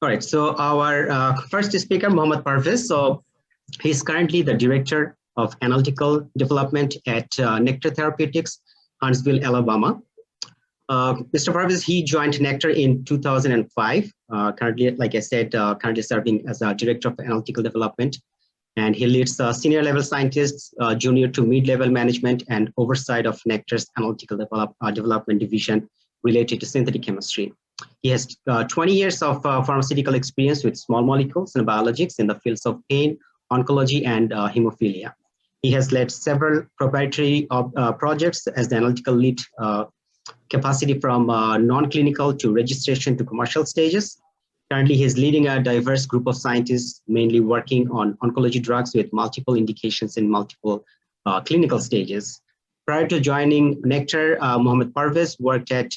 All right, so our first speaker, Mohammed Parvez. So he's currently the Director of Analytical Development at Nektar Therapeutics, Huntsville, Alabama. Mr. Parvez, he joined Nektar in 2005. Currently, like I said, currently serving as a Director of Analytical Development. And he leads senior level scientists, junior to mid-level management, and oversight of Nektar's Analytical Development division related to synthetic chemistry. He has 20 years of pharmaceutical experience with small molecules and biologics in the fields of pain, oncology, and hemophilia. He has led several proprietary projects as the analytical lead capacity from non-clinical to registration to commercial stages. Currently, he is leading a diverse group of scientists, mainly working on oncology drugs with multiple indications in multiple clinical stages. Prior to joining Nektar, Mohammed Parvez worked at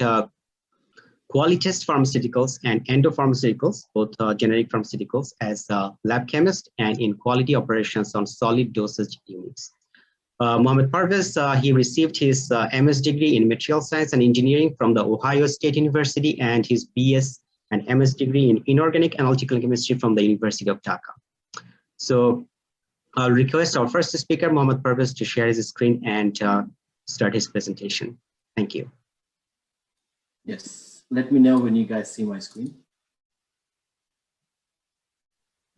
Qualitest Pharmaceuticals and Endo Pharmaceuticals, both generic pharmaceuticals, as a lab chemist and in quality operations on solid dosage units. Mohammed Parvez, he received his MS degree in Material Science and Engineering from the Ohio State University and his BS and MS degree in Inorganic Analytical Chemistry from the University of Dhaka. So I'll request our first speaker, Mohammed Parvez, to share his screen and start his presentation. Thank you. Yes. Let me know when you guys see my screen.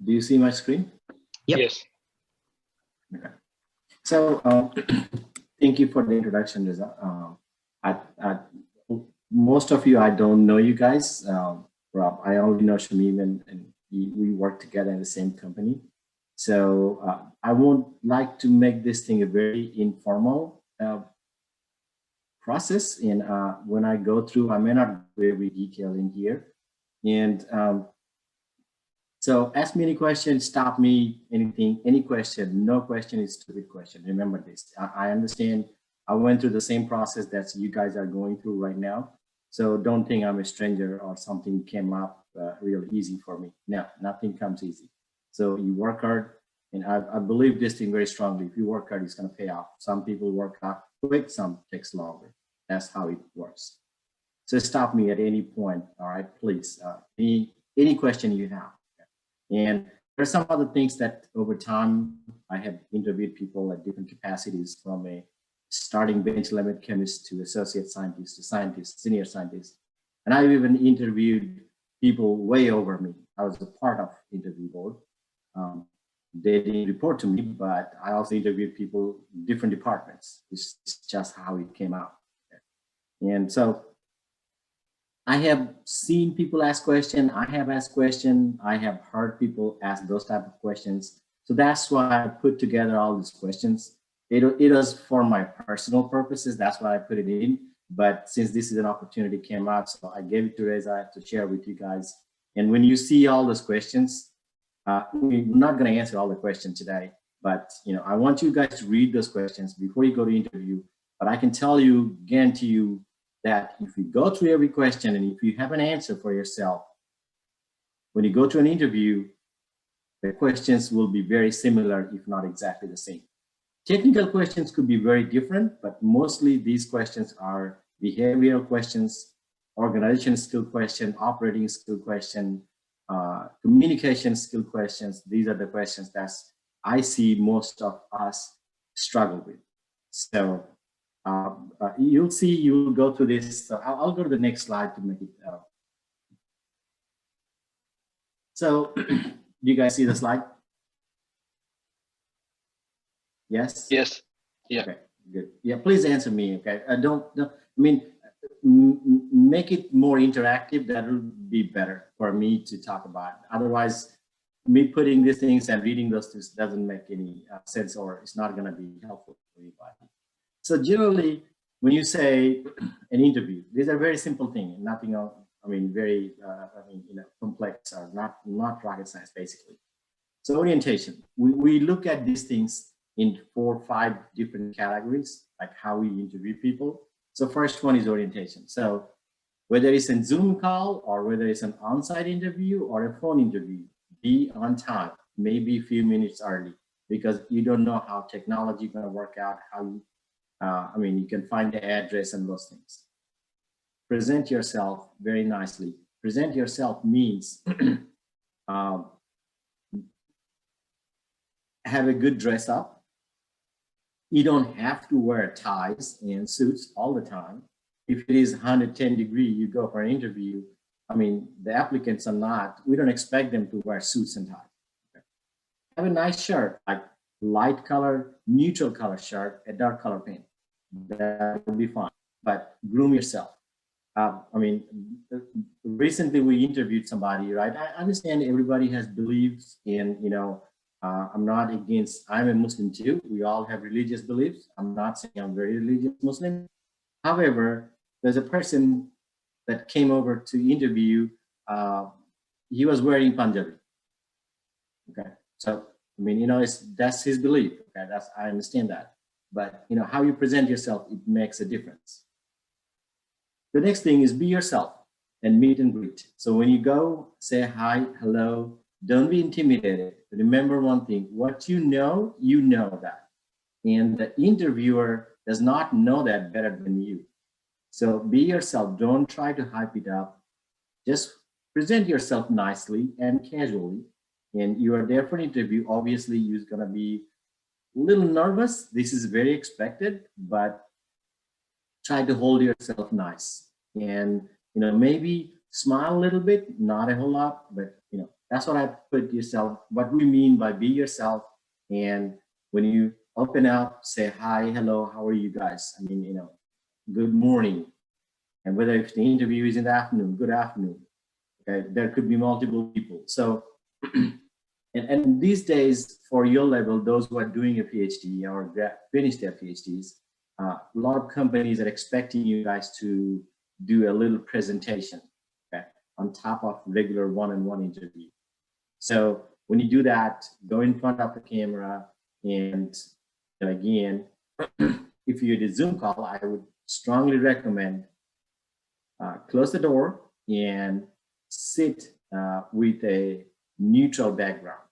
Do you see my screen? Yep. Yes. Okay. So thank you for the introduction, Riza. Most of you, I don't know you guys. Rob, I only know Shamim, and we work together in the same company. So I would like to make this thing a very informal process, and when I go through, I may not go every detail in here, and so ask me any questions, stop me, anything, any question. No question is a stupid question. Remember this. I understand. I went through the same process that you guys are going through right now, so don't think I'm a stranger or something came up real easy for me. No, nothing comes easy. So you work hard, and I believe this thing very strongly. If you work hard, it's going to pay off. Some people work hard quick, some takes longer. That's how it works. So stop me at any point, all right, please. Any question you have. And there's some other things that over time, I have interviewed people at different capacities, from a starting bench level chemist to associate scientist to scientist, senior scientist. And I've even interviewed people way over me. I was a part of interview board. They didn't report to me, but I also interviewed people in different departments. It's just how it came out. And so I have seen people ask questions. I have asked questions. I have heard people ask those type of questions. So that's why I put together all these questions. It was for my personal purposes. That's why I put it in. But since this is an opportunity came out, so I gave it to Reza to share with you guys. And when you see all those questions, we're not going to answer all the questions today. But I want you guys to read those questions before you go to interview. But I can tell you, guarantee you, that if you go through every question and if you have an answer for yourself, when you go to an interview, the questions will be very similar, if not exactly the same. Technical questions could be very different, but mostly these questions are behavioral questions, organization skill question, operating skill question, communication skill questions. These are the questions that I see most of us struggle with. So you'll see, you'll go through this. So I'll go to the next slide to make it. So do you guys see the slide? Yes? Yes. Yeah. Okay, good. Yeah, please answer me, okay? Make it more interactive. That would be better for me to talk about. Otherwise, me putting these things and reading those things doesn't make any sense, or it's not going to be helpful for anybody. So generally, when you say an interview, these are very simple things, nothing else, very complex, or not rocket science, basically. So orientation, we look at these things in 4 or 5 different categories, like how we interview people. So first one is orientation. So whether it's a Zoom call or whether it's an on-site interview or a phone interview, be on time, maybe a few minutes early, because you don't know how technology is going to work out, how you you can find the address and those things. Present yourself very nicely. Present yourself means have a good dress up. You don't have to wear ties and suits all the time. If it is 110 degrees, you go for an interview. I mean, the applicants are not, we don't expect them to wear suits and ties. Okay. Have a nice shirt, like light color, neutral color shirt, a dark color pant. That will be fine, but groom yourself. I mean, recently we interviewed somebody, right? I understand everybody has beliefs in, you know, I'm not against, I'm a Muslim too. We all have religious beliefs. I'm not saying I'm very religious Muslim. However, there's a person that came over to interview. He was wearing Punjabi. Okay, so I mean, you know, that's his belief. Okay, I understand that. But you know, how you present yourself, it makes a difference. The next thing is be yourself and meet and greet. So when you go, say hi, hello. Don't be intimidated. Remember one thing: what you know that, and the interviewer does not know that better than you. So be yourself. Don't try to hype it up. Just present yourself nicely and casually. And you are there for an interview. Obviously, you're gonna be a little nervous. This is very expected, but try to hold yourself nice. And you know, maybe smile a little bit, not a whole lot, but you know, that's what I put yourself. What we mean by be yourself. And when you open up, say hi, hello, how are you guys? I mean, you know, good morning. And whether if the interview is in the afternoon, good afternoon. Okay, there could be multiple people. So, and these days, for your level, those who are doing a PhD or finished their PhDs, a lot of companies are expecting you guys to do a little presentation, okay, on top of regular one-on-one interview. So when you do that, go in front of the camera, and again, if you did a Zoom call, I would strongly recommend close the door and sit with a neutral background,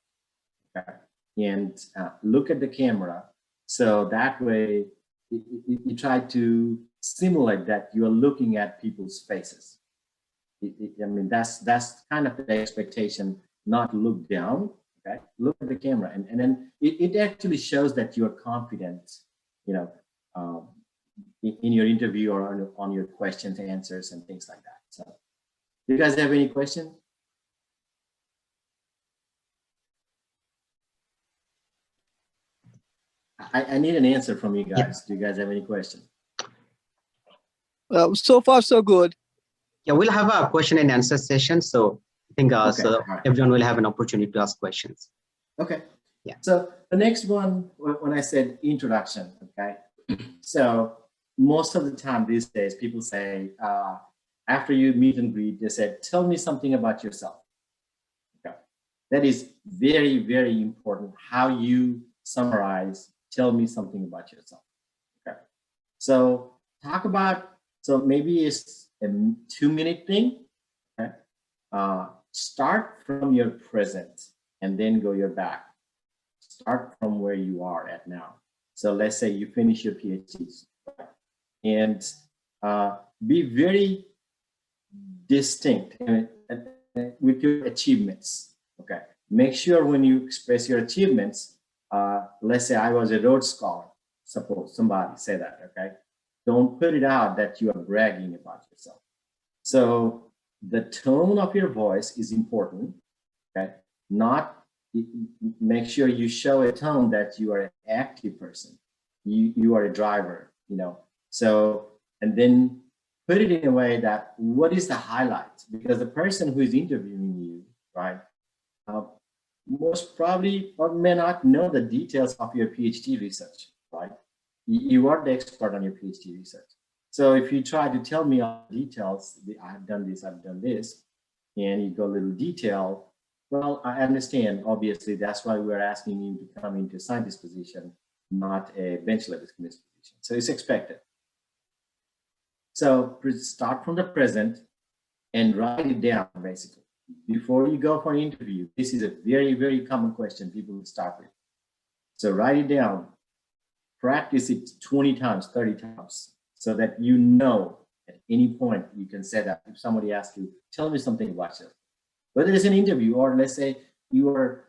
okay? And look at the camera. So that way, you try to simulate that you are looking at people's faces. I mean, that's kind of the expectation, not look down, okay? Look at the camera, and then it actually shows that you are confident, you know, in your interview or on your questions, answers, and things like that. So, do you guys have any questions? I need an answer from you guys. Yeah. Do you guys have any questions? So far, so good. Yeah, we'll have a question and answer session. So I think okay, so right. Everyone will have an opportunity to ask questions. Okay. Yeah. So the next one, when I said introduction, okay. So most of the time these days, people say, after you meet and greet, they said, tell me something about yourself. Okay. That is very, very important. How you summarize, tell me something about yourself. Okay. So talk about, so maybe it's a 2-minute thing. Okay. Start from your present and then go your back. Start from where you are at now. So let's say you finish your PhDs, and be very distinct with your achievements. Okay. Make sure when you express your achievements, let's say I was a Rhodes Scholar, suppose somebody say that, okay? Don't put it out that you are bragging about yourself. So the tone of your voice is important, okay? Not, make sure you show a tone that you are an active person. You are a driver, you know? So, and then put it in a way that, what is the highlight? Because the person who is interviewing you, right? Most probably or may not know the details of your PhD research, right? You are the expert on your PhD research. So if you try to tell me all the details, I've done this, and you go a little detail, well, I understand, obviously, that's why we're asking you to come into a scientist position, not a bench level chemist position. So it's expected. So start from the present and write it down, basically. Before you go for an interview, this is a very, very common question people will start with. So write it down, practice it 20 times, 30 times, so that you know at any point you can say that if somebody asks you, tell me something about yourself. Whether it's an interview, or let's say you are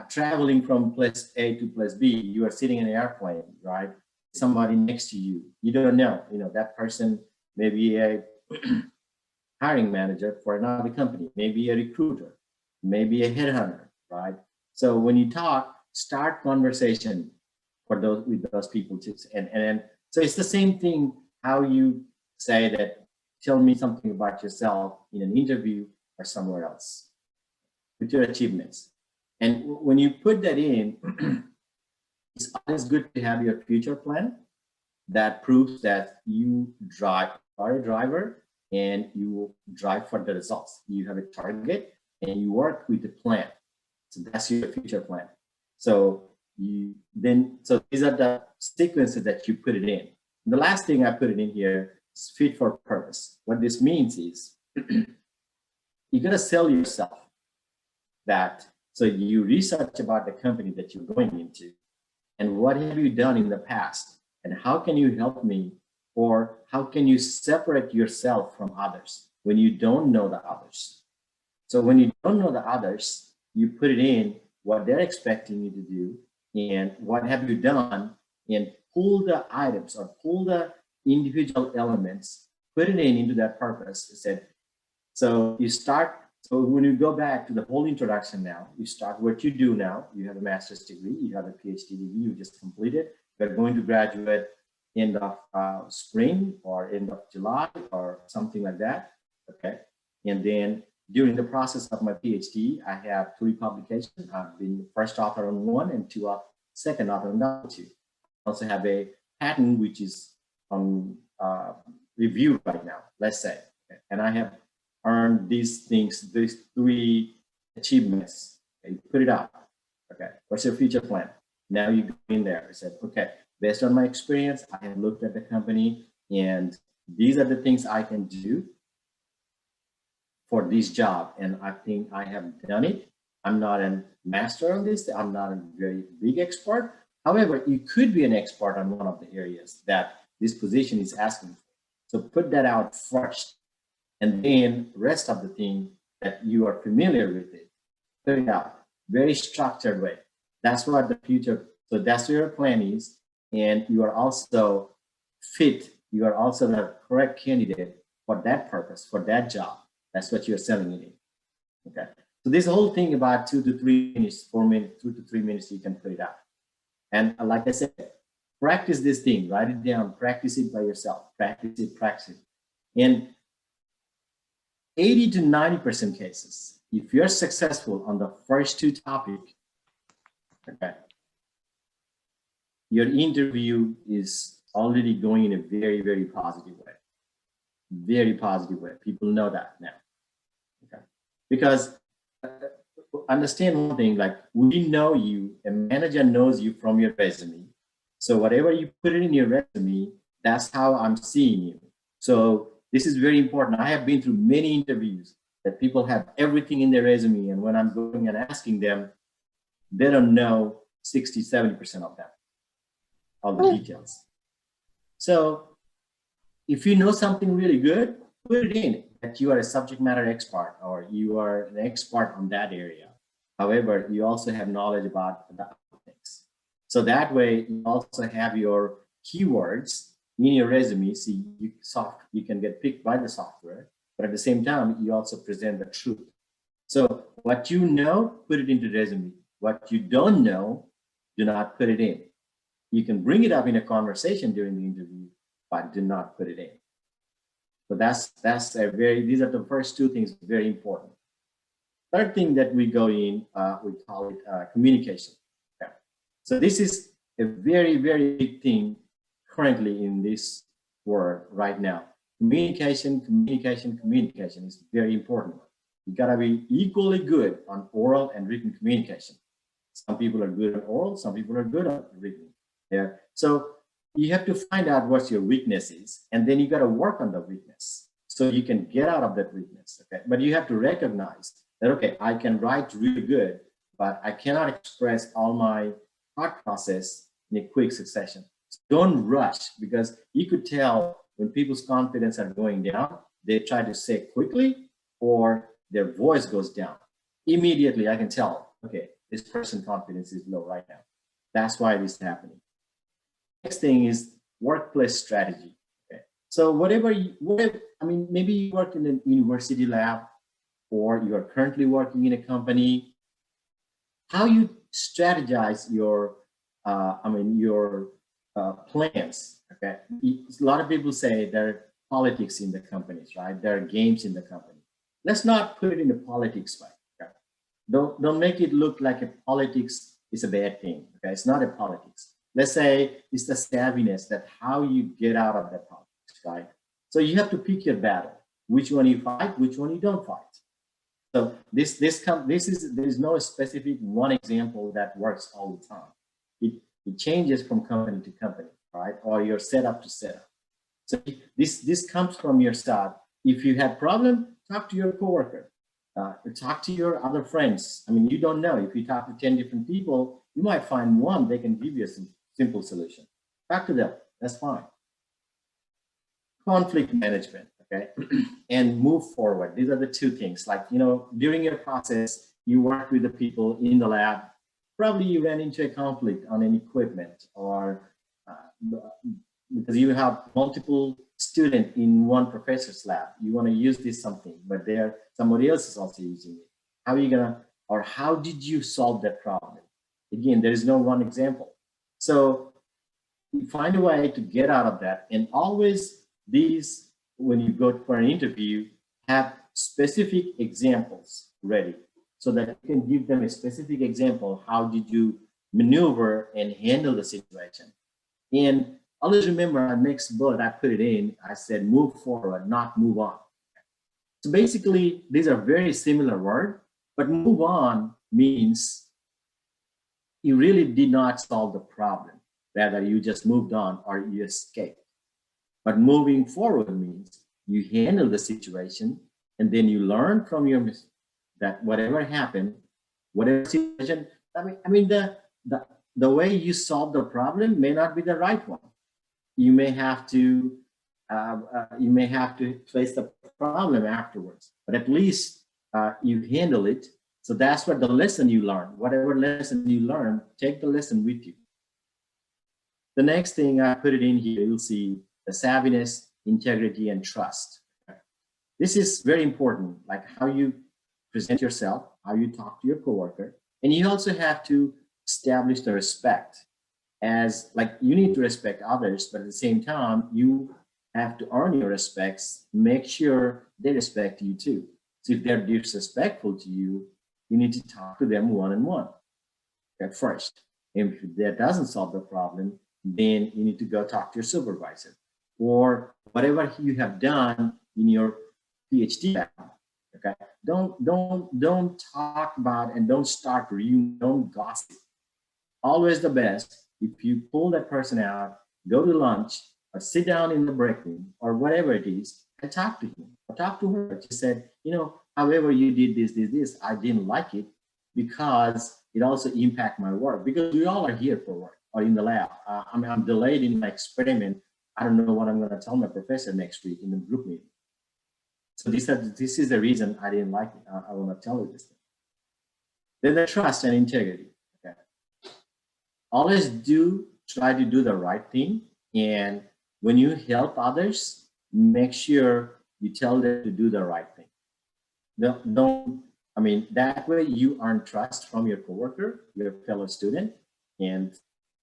traveling from place A to place B, you are sitting in an airplane, right? Somebody next to you, you don't know, that person may be a hiring manager for another company, maybe a recruiter, maybe a headhunter, right? So when you talk, start conversation with those people too. And so it's the same thing how you say that, tell me something about yourself in an interview or somewhere else with your achievements. And when you put that in, it's always good to have your future plan that proves that you are a driver and you drive for the results. You have a target and you work with the plan. So that's your future plan. So these are the sequences that you put it in. And the last thing I put it in here is fit for purpose. What this means is you gotta sell yourself that. So you research about the company that you're going into and what have you done in the past and how can you help me, or how can you separate yourself from others when you don't know the others. So when you don't know the others, you put it in what they're expecting you to do and what have you done, and pull the items or pull the individual elements, put it into that purpose. It said, so you start. So when you go back to the whole introduction now, you start what you do now. You have a master's degree, you have a PhD degree, you just completed. You're going to graduate end of spring or end of July or something like that, okay? And then during the process of my PhD, I have 3 publications. I've been the first author on 1 and second author on the other 2. I also have a patent which is on review right now, let's say. Okay? And I have earned these 3 achievements. Okay, you put it out. Okay, what's your future plan? Now you go in there and said, okay, based on my experience, I have looked at the company and these are the things I can do for this job. And I think I have done it. I'm not a master on this. I'm not a very big expert. However, you could be an expert on one of the areas that this position is asking for. So put that out first. And then rest of the thing that you are familiar with it, put it out, very structured way. That's what the future, so that's where your plan is. And you are also fit. You are also the correct candidate for that purpose, for that job. That's what you're selling it in, okay? So this whole thing about 2 to 3 minutes, 4 minutes, 2 to 3 minutes, you can put it out. And like I said, practice this thing, write it down, practice it by yourself, practice it. And 80 to 90% cases, if you're successful on the first 2 topics, okay, your interview is already going in a very, very positive way. Very positive way. People know that now. Okay, because understand one thing, like we know you, a manager knows you from your resume. So whatever you put it in your resume, that's how I'm seeing you. So this is very important. I have been through many interviews that people have everything in their resume, and when I'm going and asking them, they don't know 60, 70% of them, all the details. So if you know something really good, put it in that you are a subject matter expert or you are an expert on that area. However, you also have knowledge about the other things. So that way you also have your keywords in your resume, so you can get picked by the software, but at the same time, you also present the truth. So what you know, put it into resume. What you don't know, do not put it in. You can bring it up in a conversation during the interview, but do not put it in. So these are the first 2 things, very important. Third thing that we go in, we call it communication. Okay. So this is a very, very big thing currently in this world right now. Communication is very important. You gotta be equally good on oral and written communication. Some people are good on oral, some people are good on written. Yeah. So you have to find out what your weakness is, and then you gotta work on the weakness so you can get out of that weakness. Okay. But you have to recognize that, okay, I can write really good, but I cannot express all my thought process in a quick succession. Don't rush, because you could tell when people's confidence are going down, they try to say quickly, or their voice goes down. Immediately, I can tell, okay, this person's confidence is low right now. That's why this is happening. Next thing is workplace strategy. Okay, so whatever, I mean, maybe you work in a university lab, or you are currently working in a company. How you strategize your, plans. Okay, a lot of people say there are politics in the companies, right? There are games in the company. Let's not put it in the politics way. Okay? Don't make it look like a politics is a bad thing. Okay, it's not a politics. Let's say it's the savviness, that how you get out of that politics, right? So you have to pick your battle. Which one you fight, which one you don't fight. So there is no specific one example that works all the time. It changes from company to company, right? Or your setup to setup. So this comes from your side. If you have problem, talk to your coworker, talk to your other friends. I mean, you don't know. If you talk to 10 different people, you might find one they can give you a simple solution. Talk to them. That's fine. Conflict management. Okay, and move forward. These are the two things. Like, you know, during your process, you work with the people in the lab. Probably you ran into a conflict on an equipment, or because you have multiple students in one professor's lab. You want to use this something, but somebody else is also using it. How are you gonna, or how did you solve that problem? Again, there is no one example. So you find a way to get out of that, and always these, when you go for an interview, have specific examples ready so that you can give them a specific example. How did you maneuver and handle the situation? And always remember, our next bullet, I put it in, I said, move forward, not move on. So basically, these are very similar words, but move on means you really did not solve the problem. Rather, you just moved on or you escaped. But moving forward means you handle the situation, and then you learn from your mistake, that whatever happened, whatever situation, I mean the way you solve the problem may not be the right one. You may have to face the problem afterwards, but at least you handle it. So that's what the lesson you learn. Whatever lesson you learn, take the lesson with you. The next thing I put it in here, you'll see the savviness, integrity, and trust. This is very important, like how you present yourself, how you talk to your coworker, and you also have to establish the respect. As like, you need to respect others, but at the same time, you have to earn your respects. Make sure they respect you too. So if they're disrespectful to you, you need to talk to them one-on-one at first. And if that doesn't solve the problem, then you need to go talk to your supervisor, or whatever you have done in your PhD lab. Okay, don't talk about and don't start reviewing, don't gossip. Always the best, if you pull that person out, go to lunch or sit down in the break room or whatever it is, and talk to him or talk to her. She said, you know, however you did this, I didn't like it because it also impacted my work, because we all are here for work or in the lab. I'm delayed in my experiment. I don't know what I'm going to tell my professor next week in the group meeting. So this is the reason I didn't like it. I want to tell you this thing. Then the trust and integrity. Okay. Always try to do the right thing. And when you help others, make sure you tell them to do the right thing. That way you earn trust from your coworker, your fellow student, and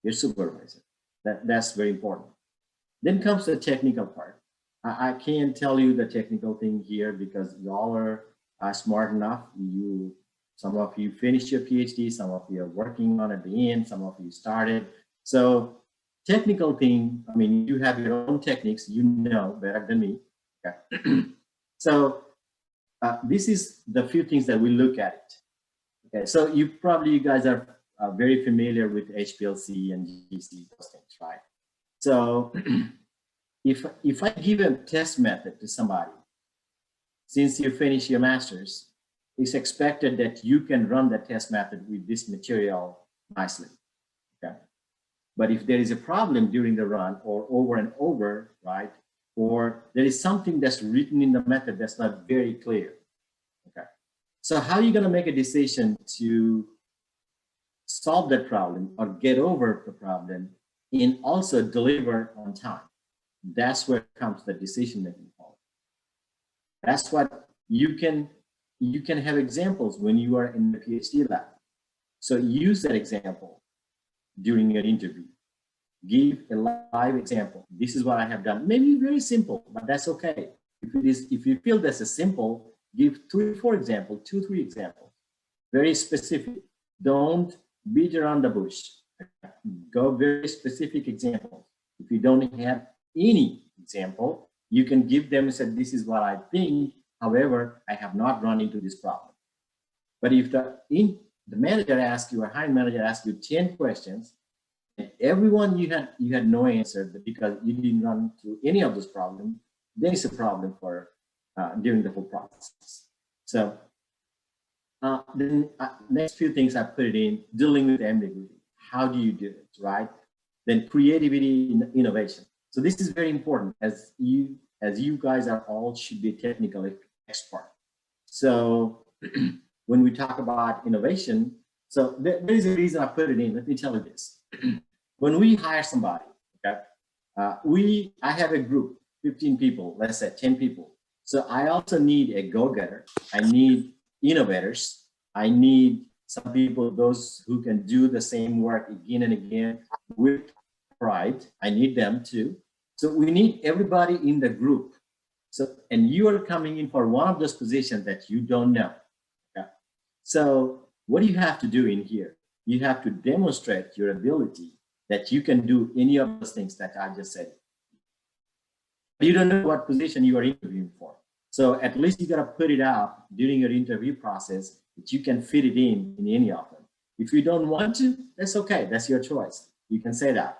your supervisor. That's very important. Then comes the technical part. I can't tell you the technical thing here because y'all are smart enough. Some of you finished your PhD, some of you are working on it at the end, some of you started. So technical thing, I mean, you have your own techniques, you know better than me. Okay. So this is the few things that we look at it. Okay, so you guys are very familiar with HPLC and GC, those things, right? So if I give a test method to somebody, since you finish your master's, it's expected that you can run the test method with this material nicely. Okay. But if there is a problem during the run or over and over, right? Or there is something that's written in the method that's not very clear. Okay. So how are you going to make a decision to solve that problem or get over the problem and also deliver on time? That's where comes the decision-making part. That's what you can have examples when you are in the PhD lab. So use that example during your interview. Give a live example. This is what I have done. Maybe very simple, but that's okay. If you feel that's a simple, give 3 or 4 examples, 2 or 3 examples. Very specific. Don't beat around the bush. Go very specific examples. If you don't have any example, you can give them and say, this is what I think. However, I have not run into this problem. But if the manager asks you, or hiring manager asks you 10 questions, and everyone you had no answer because you didn't run through any of those problems, then it's a problem for during the whole process. So then next few things I put it in, dealing with ambiguity. How do you do it, right? Then creativity and innovation. So this is very important as you guys are all should be technical expert. So when we talk about innovation, so there is a reason I put it in. Let me tell you this. When we hire somebody, okay, I have a group, 15 people, let's say 10 people. So I also need a go-getter. I need innovators. I need some people, those who can do the same work again and again with pride. I need them too. So we need everybody in the group. So, and you are coming in for one of those positions that you don't know. Okay? So what do you have to do in here? You have to demonstrate your ability that you can do any of those things that I just said. You don't know what position you are interviewing for. So at least you got to put it out during your interview process that you can fit it in any of them. If you don't want to, that's okay. That's your choice. You can say that,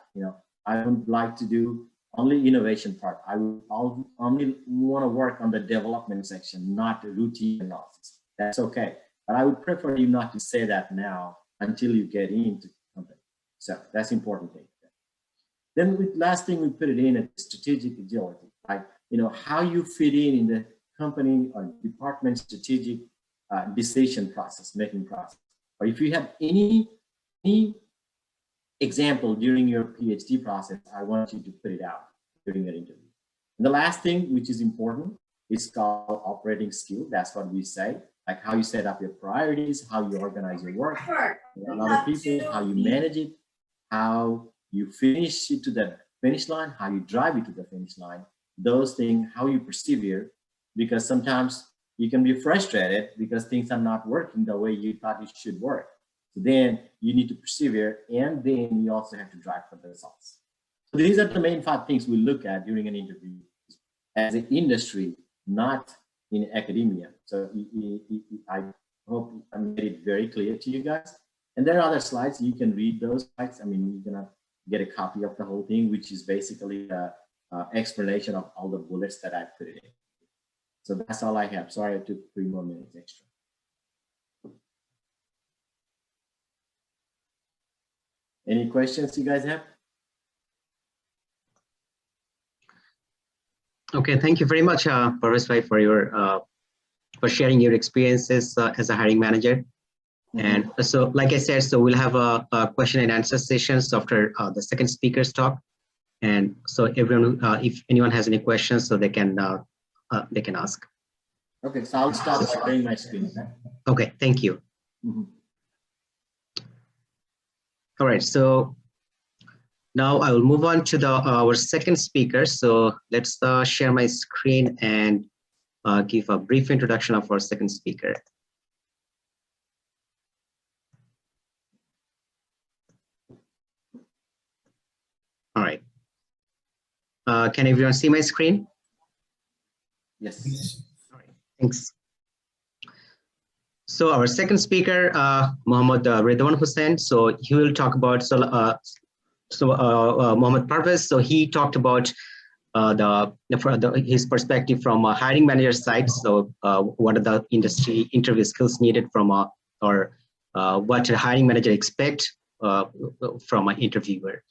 I would like to do only innovation part. I would only want to work on the development section, not the routine analysis. That's okay. But I would prefer you not to say that now until you get into something. So that's important thing. Then the last thing we put it in is strategic agility, like, how you fit in the company or department strategic decision process, making process. Or if you have any example during your PhD process, I want you to put it out during your interview. And the last thing, which is important, is called operating skill. That's what we say, like how you set up your priorities, how you organize your work, a lot of people, how you manage it, how you finish it to the finish line, how you drive it to the finish line, those things, how you persevere, because sometimes you can be frustrated because things are not working the way you thought it should work. So then you need to persevere, and then you also have to drive for the results. So these are the main 5 things we look at during an interview as an industry, not in academia. So I hope I made it very clear to you guys. And there are other slides. You can read those slides. I mean, you're gonna get a copy of the whole thing, which is basically an explanation of all the bullets that I put in. So that's all I have. Sorry, I took 3 more minutes extra. Any questions you guys have? Okay, thank you very much, Parvez bhai, for sharing your experiences as a hiring manager. And so, like I said, so we'll have a question and answer sessions after the second speaker's talk. And so everyone, if anyone has any questions, so they can ask. Okay, so I'll stop sharing my screen. Okay, thank you. All right, so now I will move on to our second speaker. So let's share my screen and give a brief introduction of our second speaker. All right. Can everyone see my screen? Yes. All right, thanks. So our second speaker, Muhammad Radowan Hossen. So he will talk about Mohammed Parvez. So he talked about his perspective from a hiring manager side. So what are the industry interview skills needed from or what a hiring manager expect from an interviewer.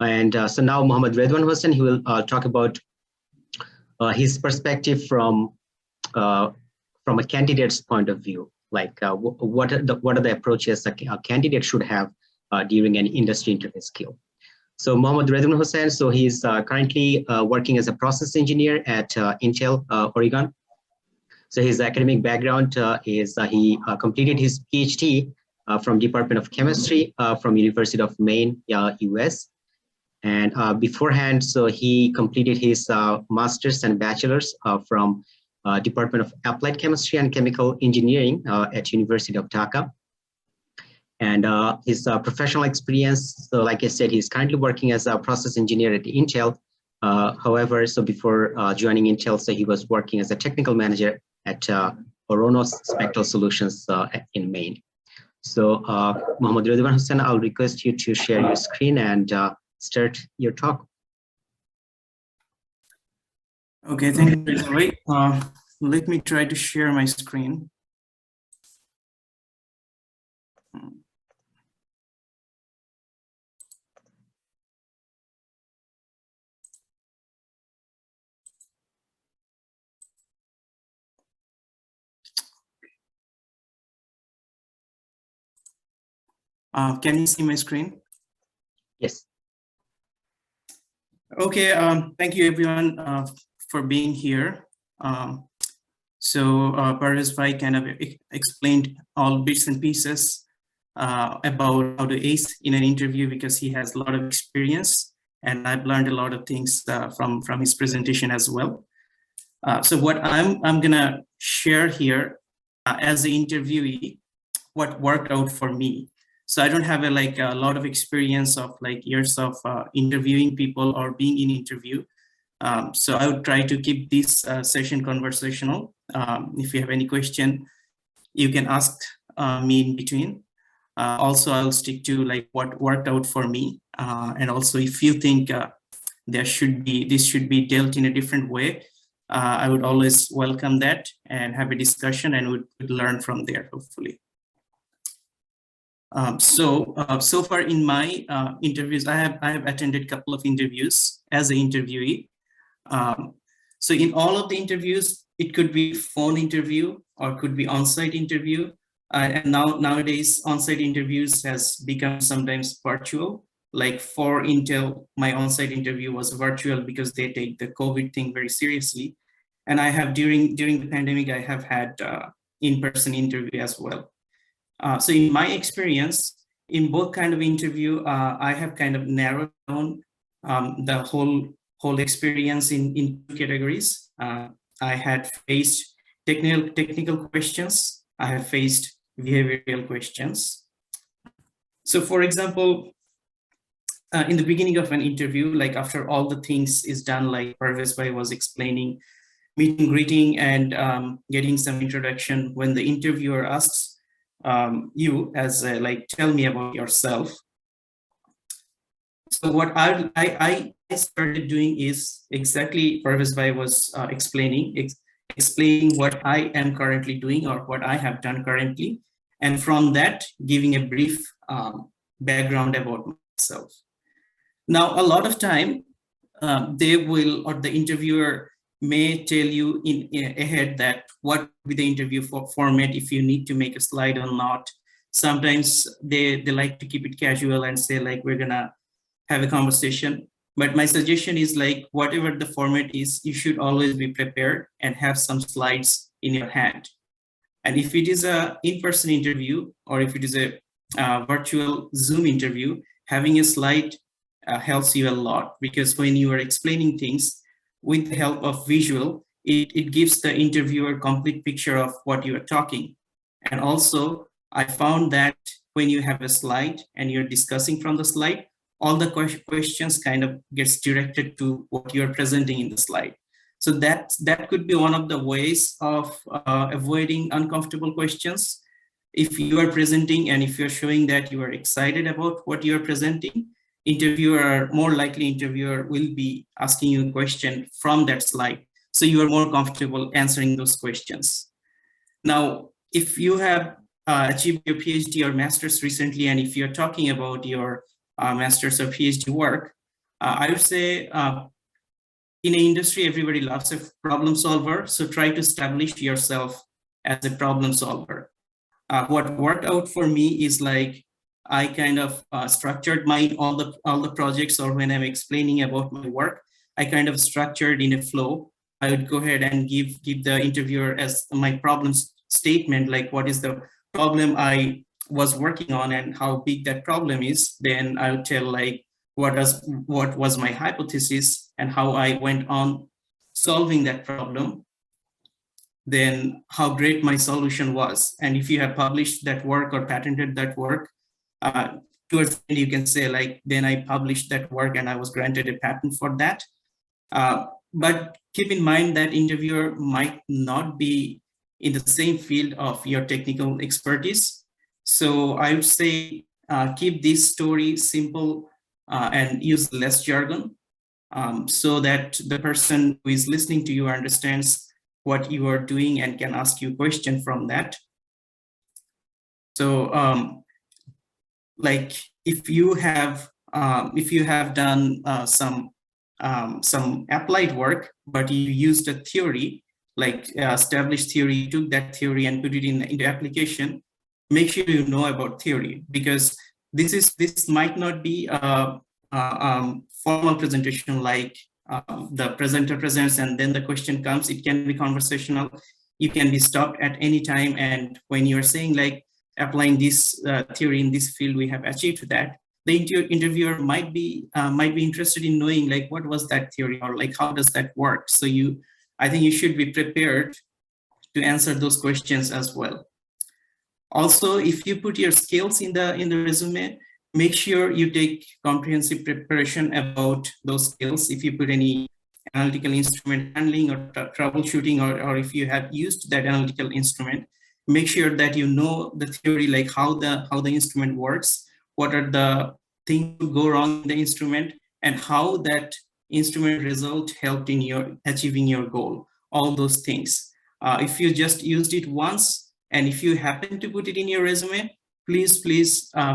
And so now Muhammad Radowan Hossen, he will talk about his perspective from a candidate's point of view. like what are the approaches a candidate should have during an industry interview skill. So Muhammad Radowan Hossen, so he's currently working as a process engineer at Intel, Oregon. So his academic background is he completed his PhD from Department of Chemistry from University of Maine, US. And beforehand, so he completed his master's and bachelor's from Department of Applied Chemistry and Chemical Engineering at University of Dhaka. And his professional experience, so like I said, he's currently working as a process engineer at Intel. However, so before joining Intel, so he was working as a technical manager at Oronos Spectral Solutions in Maine. So Muhammad Radowan Hossen, I'll request you to share your screen and start your talk. Okay, thank you. Let me try to share my screen. Can you see my screen? Yes. Okay, thank you everyone for being here. Parvez Bhai kind of explained all bits and pieces about how to ace in an interview because he has a lot of experience, and I've learned a lot of things from his presentation as well. So what I'm gonna share here as the interviewee, what worked out for me. So I don't have a lot of experience of years of interviewing people or being in interview. So I would try to keep this session conversational. If you have any question, you can ask me in between. Also, I'll stick to what worked out for me. And also, if you think this should be dealt in a different way, I would always welcome that and have a discussion, and would learn from there, hopefully. So far in my interviews, I have attended a couple of interviews as an interviewee. So in all of the interviews, it could be phone interview or could be on-site interview. And nowadays, on-site interviews has become sometimes virtual. Like for Intel, my on-site interview was virtual because they take the COVID thing very seriously. And I have during the pandemic, I have had in-person interview as well. So in my experience, in both kind of interview, I have kind of narrowed down the whole experience in two categories. I had faced technical questions. I have faced behavioral questions. So for example, in the beginning of an interview, like after all the things is done, like Parvez Bhai was explaining, meeting, greeting, and getting some introduction, when the interviewer asks, you as tell me about yourself. So what I started doing is exactly Parvez Bhai was explaining what I am currently doing or what I have done currently, and from that giving a brief background about myself. Now, a lot of time they will, or the interviewer may tell you ahead that what will be the interview format, if you need to make a slide or not. Sometimes they like to keep it casual and say we're gonna have a conversation. But my suggestion is whatever the format is, you should always be prepared and have some slides in your hand. And if it is a in-person interview, or if it is a virtual Zoom interview, having a slide helps you a lot, because when you are explaining things with the help of visual, it gives the interviewer complete picture of what you are talking. And also, I found that when you have a slide and you're discussing from the slide, all the questions kind of gets directed to what you're presenting in the slide. So that could be one of the ways of avoiding uncomfortable questions. If you are presenting and if you're showing that you are excited about what you're presenting, more likely interviewer will be asking you a question from that slide. So you are more comfortable answering those questions. Now, if you have achieved your PhD or master's recently, and if you're talking about your master's or PhD work, I would say in an industry, everybody loves a problem solver. So try to establish yourself as a problem solver. What worked out for me is like I kind of structured my all the projects, or when I'm explaining about my work, I kind of structured in a flow. I would go ahead and give the interviewer as my problem statement, like what is the problem I was working on and how big that problem is. Then I would tell like what was my hypothesis and how I went on solving that problem, then how great my solution was. And if you have published that work or patented that work, towards the end you can say like, then I published that work and I was granted a patent for that. But keep in mind that interviewer might not be in the same field of your technical expertise. So I would say keep this story simple and use less jargon, so that the person who is listening to you understands what you are doing and can ask you a question from that. So like if you have done some applied work, but you used a theory, like established theory, you took that theory and put it into application, make sure you know about theory, because this might not be a formal presentation like the presenter presents and then the question comes. It can be conversational. You can be stopped at any time, and when you're saying like applying this theory in this field, we have achieved that, the interviewer might be interested in knowing like what was that theory, or like how does that work. So I think you should be prepared to answer those questions as well. Also, if you put your skills in the resume, make sure you take comprehensive preparation about those skills. If you put any analytical instrument handling or troubleshooting, or if you have used that analytical instrument, make sure that you know the theory, like how the instrument works, what are the things to go wrong in the instrument, and how that instrument result helped in your achieving your goal, all those things. If you just used it once, and if you happen to put it in your resume, please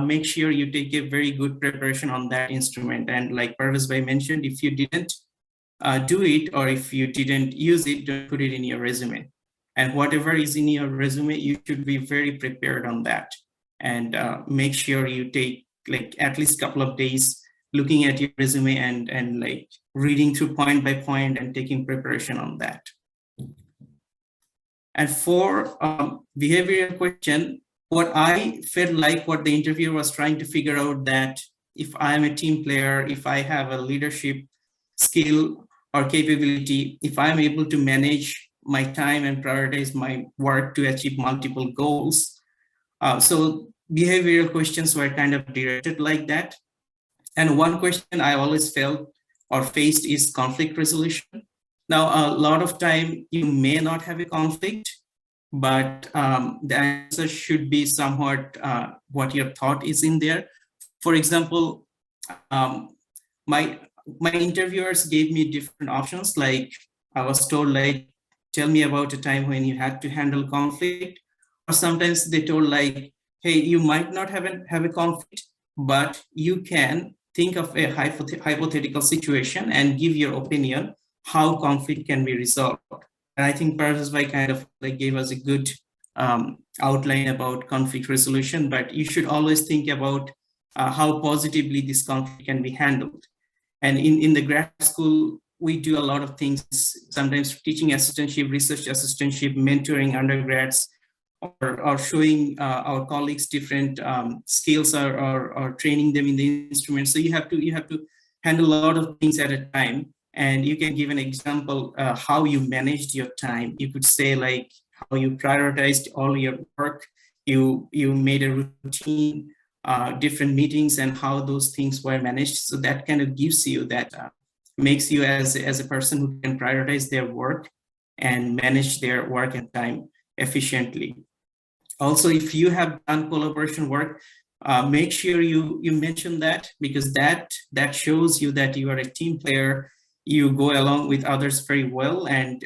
make sure you take a very good preparation on that instrument. And like Parvez bhai mentioned, if you didn't do it, or if you didn't use it, don't put it in your resume. And whatever is in your resume, you should be very prepared on that. And make sure you take like at least a couple of days looking at your resume and like reading through point by point and taking preparation on that. And for behavioral question, what I felt like what the interviewer was trying to figure out, that if I'm a team player, if I have a leadership skill or capability, if I'm able to manage my time and prioritize my work to achieve multiple goals. So behavioral questions were kind of directed like that. And one question I always felt or faced is conflict resolution. Now, a lot of time you may not have a conflict, but the answer should be somewhat what your thought is in there. For example, my interviewers gave me different options. Like I was told, like, tell me about a time when you had to handle conflict. Or sometimes they told like, hey, you might not have a conflict, but you can think of a hypothetical situation and give your opinion how conflict can be resolved. And I think Parvez bhai kind of like gave us a good outline about conflict resolution, but you should always think about how positively this conflict can be handled. And in the grad school, we do a lot of things, sometimes teaching assistantship, research assistantship, mentoring undergrads, or showing our colleagues different skills, or training them in the instrument. So you have to handle a lot of things at a time. And you can give an example how you managed your time. You could say like how you prioritized all your work, you made a routine, different meetings, and how those things were managed. So that kind of gives you that, makes you as a person who can prioritize their work and manage their work and time efficiently. Also, if you have done collaboration work, make sure you mention that, because that shows you that you are a team player. You go along with others very well, and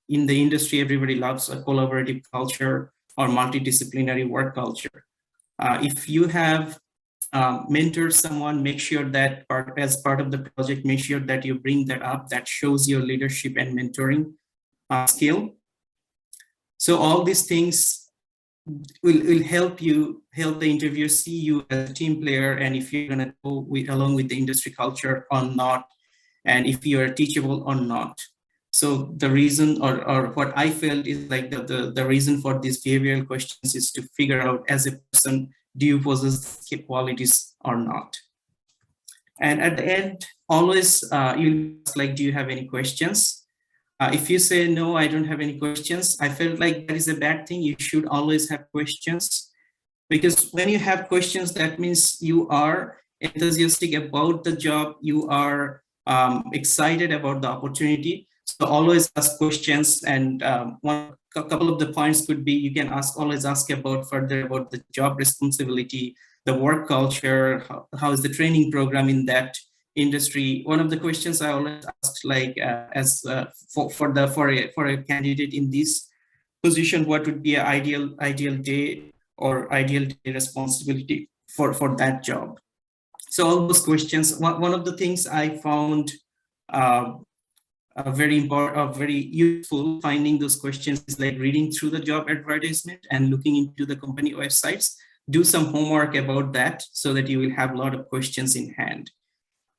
in the industry, everybody loves a collaborative culture or multidisciplinary work culture. If you have mentored someone, make sure that as part of the project, make sure that you bring that up. That shows your leadership and mentoring skill. So all these things will help the interviewer see you as a team player, and if you're going to go along with the industry culture or not, and if you are teachable or not. So the reason, or what I felt is like the reason for these behavioral questions is to figure out, as a person, do you possess the qualities or not? And at the end, always you'll ask, like, do you have any questions? If you say, no, I don't have any questions, I felt like that is a bad thing. You should always have questions, because when you have questions, that means you are enthusiastic about the job, you are excited about the opportunity. So always ask questions. And a couple of the points could be, you can always ask further about the job responsibility, the work culture, how is the training program in that industry. One of the questions I always ask, like, for a candidate in this position, what would be an ideal day or ideal day responsibility for that job? So all those questions. One of the things I found very important, very useful, finding those questions, is like reading through the job advertisement and looking into the company websites. Do some homework about that so that you will have a lot of questions in hand.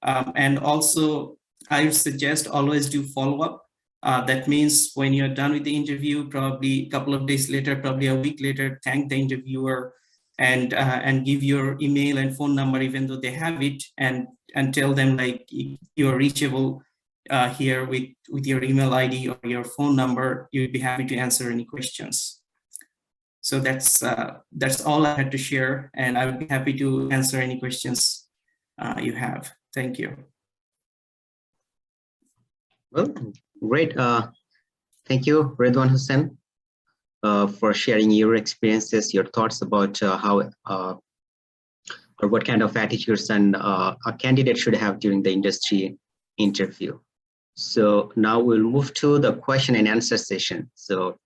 And also, I would suggest always do follow-up. That means when you're done with the interview, probably a couple of days later, probably a week later, thank the interviewer and give your email and phone number, even though they have it, and tell them, like, you're reachable here with your email ID or your phone number. You'd be happy to answer any questions. So that's all I had to share, and I would be happy to answer any questions you have. Thank you. Well, great. Thank you, Radowan Hossen, for sharing your experiences, your thoughts about how or what kind of attitudes and a candidate should have during the industry interview. So now we'll move to the question and answer session. So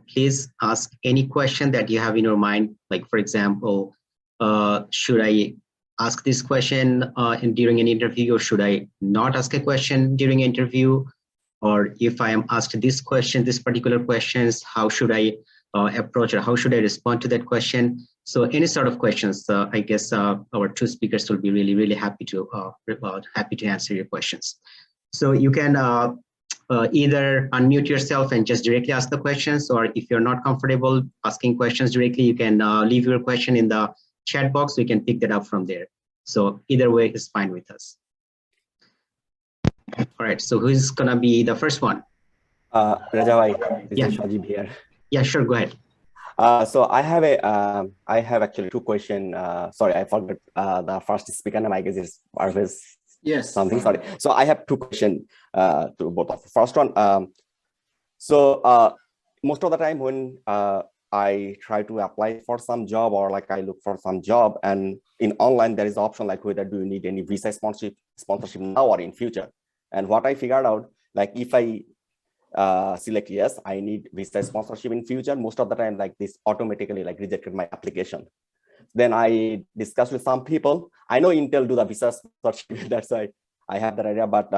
please ask any question that you have in your mind. Like, for example, should I ask this question during an interview, or should I not ask a question during an interview? Or if I am asked this question, this particular questions, how should I approach, or how should I respond to that question? So any sort of questions, I guess our two speakers will be really happy to answer your questions. So you can either unmute yourself and just directly ask the questions, or if you're not comfortable asking questions directly, you can leave your question in the chat box. We can pick that up from there. So either way is fine with us. All right, so who's gonna be the first one? Rajawai, this Yeah. is Shajib here. Yeah, sure, go ahead. So I have actually two questions. Sorry, I forgot the first speaker name. I guess is Parvez. Yes. Something. Sorry. So I have two questions to both of. First one. Most of the time when I try to apply for some job, or like I look for some job, and in online there is an option like whether do you need any visa sponsorship now or in future. And what I figured out, like if I select yes, I need visa sponsorship in future, most of the time like this automatically like rejected my application. Then I discussed with some people. I know Intel do the visa sponsorship, that's why I have that idea. But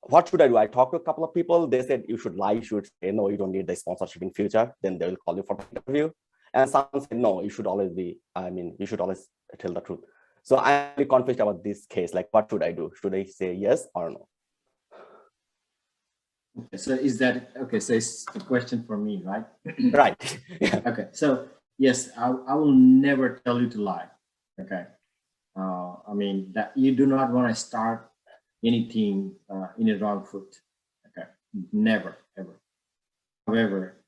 what should I do? I talked to a couple of people. They said you should lie, you should say no, you don't need the sponsorship in future. Then they will call you for the interview. And some said no, you should always be. I mean, you should always tell the truth. So I'm really confused about this case. Like, what should I do? Should I say yes or no? Okay, so is that okay? So it's a question for me, right? Right. Yeah. Okay. So yes, I will never tell you to lie. Okay. I mean that you do not want to start anything in a wrong foot. Okay. Never ever. However,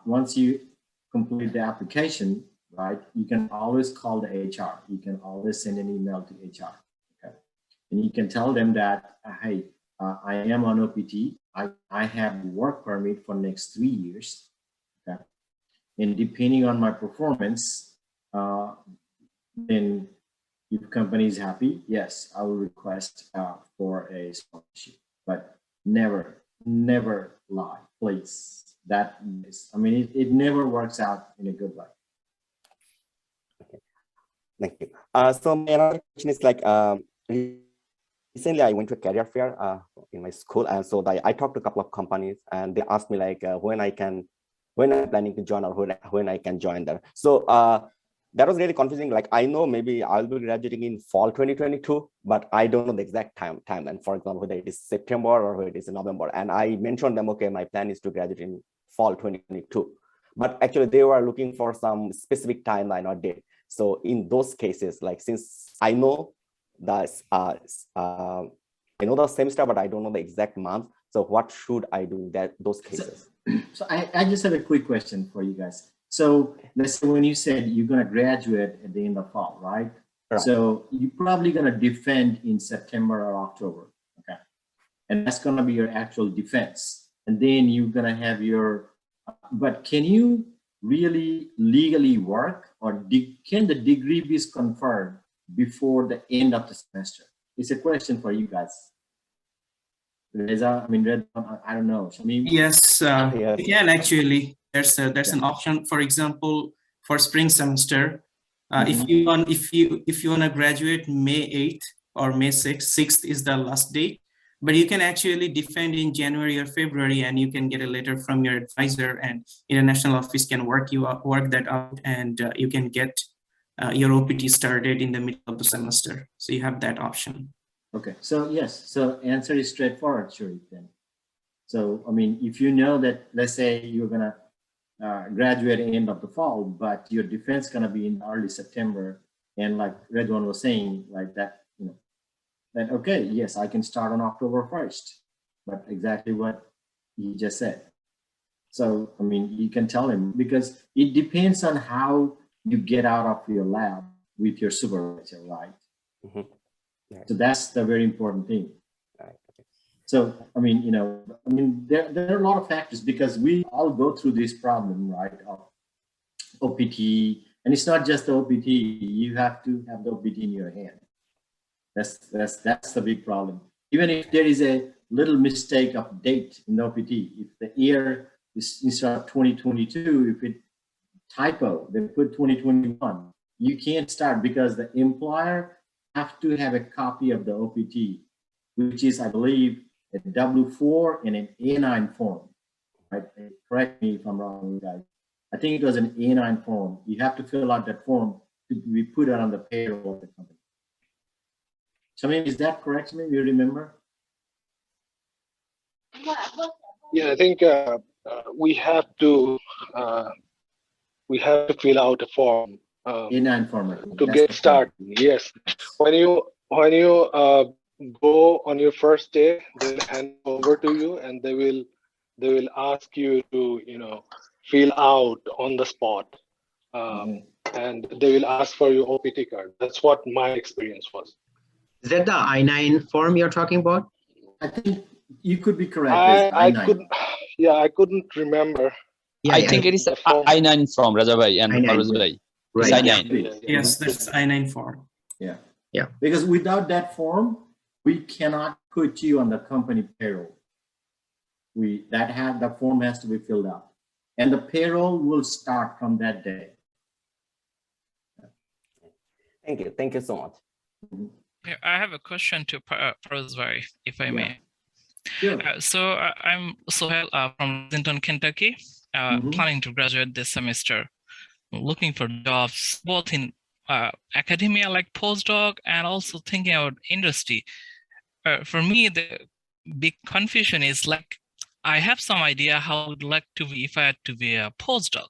once you complete the application, right, you can always call the HR. You can always send an email to HR. Okay. And you can tell them that, hey, I am on OPT. I have work permit for next 3 years. Okay. And depending on my performance, then if company is happy, yes, I will request for a sponsorship. But never lie, please. That is, I mean, it never works out in a good way. Okay. Thank you. So my another question is like, recently I went to a career fair in my school, and so I talked to a couple of companies, and they asked me like when I can when I'm planning to join or when I can join there. So that was really confusing. Like, I know maybe I'll be graduating in fall 2022, but I don't know the exact timeline. For example, whether it is September or whether it is November. And I mentioned them, okay, my plan is to graduate in fall 2022. But actually they were looking for some specific timeline or date. So in those cases, like, since I know that I know the semester, but I don't know the exact month. So what should I do in those cases? So I just have a quick question for you guys. So let's say when you said you're going to graduate at the end of fall, right? Right. So you're probably going to defend in September or October, okay? And that's going to be your actual defense. And then you're going to have your, but can you really legally work, or can the degree be conferred before the end of the semester? It's a question for you guys. Reza, I mean, I don't know. Shamim? Yes, Yes. you can actually. There's an option. For example, for spring semester, if you want to graduate May 8th or May 6th is the last date, but you can actually defend in January or February, and you can get a letter from your advisor, and international office can work that out, and you can get your OPT started in the middle of the semester. So you have that option. Okay, so yes, so answer is straightforward, Sharif, then. So, I mean, if you know that, let's say you're gonna graduate at the end of the fall, but your defense gonna be in early September, and like Redwan was saying, like that, you know, then okay, yes, I can start on October 1st, but exactly what he just said. So, I mean, you can tell him, because it depends on how you get out of your lab with your supervisor, right? Mm-hmm. Right. So that's the very important thing. Right. Okay. So, I mean, you know, there are a lot of factors, because we all go through this problem, right, of OPT, and it's not just the OPT. You have to have the OPT in your hand. That's the big problem. Even if there is a little mistake of date in the OPT, if the year is instead of 2022, if it typo, they put 2021, you can't start, because the employer have to have a copy of the OPT, which is, I believe, a W4 and an A9 form. Right? Correct me if I'm wrong, guys. I think it was an A9 form. You have to fill out that form to be put on the payroll of the company. Shamim, is that correct? Shamim, you remember? Yeah, I think we have to fill out a form A9 form to get started. Yes, when you go on your first day, they'll hand over to you, and they will ask you to, you know, fill out on the spot, and they will ask for your OPT card. That's what my experience was. Is that the I-9 form you're talking about? I think you could be correct. I couldn't remember. Yeah, I think it is I-9 from Rajabai and Parvez Bhai. Right. I-9. Yes, that's I-9 form. Yeah. Yeah. Because without that form, we cannot put you on the company payroll. The form has to be filled out, and the payroll will start from that day. Thank you so much. Yeah, I have a question to Parvez Bhai, if I may. Sure. So I'm Sohail from Lexington, Kentucky, planning to graduate this semester, looking for jobs both in academia like postdoc and also thinking about industry. For me, the big confusion is like, I have some idea how I would like to be if I had to be a postdoc.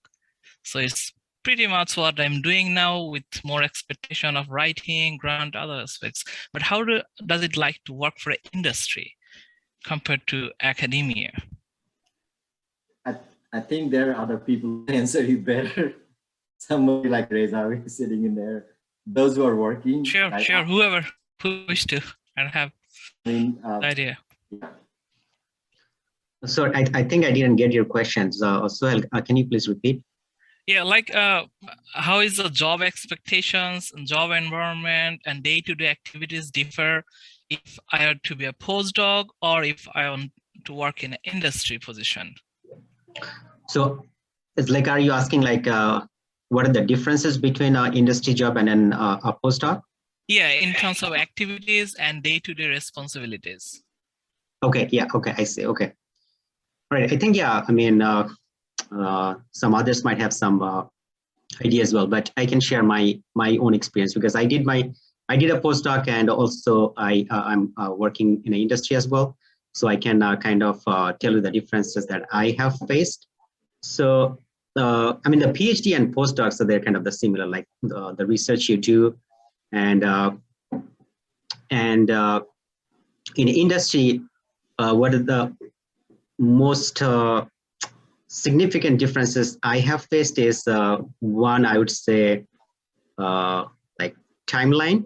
So it's pretty much what I'm doing now, with more expectation of writing, grant, other aspects. But how does it like to work for industry compared to academia? I think there are other people who answer you better. Somebody like Reza is sitting in there. Those who are working. Sure, whoever who wish to. I don't have idea. Yeah. So I think I didn't get your questions. Sohail, can you please repeat? Yeah, like how is the job expectations, job environment, and day-to-day activities differ if I had to be a postdoc or if I want to work in an industry position? So it's like, are you asking like, what are the differences between an industry job and then a postdoc? Yeah, in terms of activities and day-to-day responsibilities. Okay, yeah, okay, I see, okay. All right, I think, yeah, I mean, some others might have some idea as well, but I can share my own experience because I did a postdoc, and also I'm working in the industry as well. So I can kind of tell you the differences that I have faced. So I mean, the PhD and postdocs, so they're kind of the similar, like the research you do, and in industry, what are the most significant differences I have faced is one, I would say, like timeline,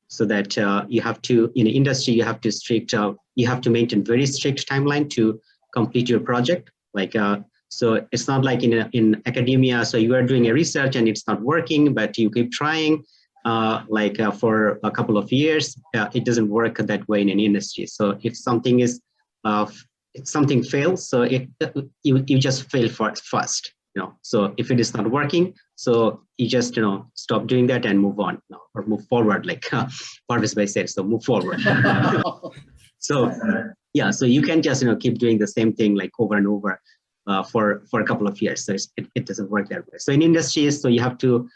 so that you have to, in industry, you have to maintain very strict timeline to complete your project. Like, so it's not like in academia, so you are doing a research and it's not working, but you keep trying for a couple of years. It doesn't work that way in an industry. So if something is, if something fails, so you just fail first, so if it is not working, so you just stop doing that and move on, or move forward, like Parvez said, so move forward. So yeah, so you can just keep doing the same thing like over and over for a couple of years. So it doesn't work that way. So in industries, so you have to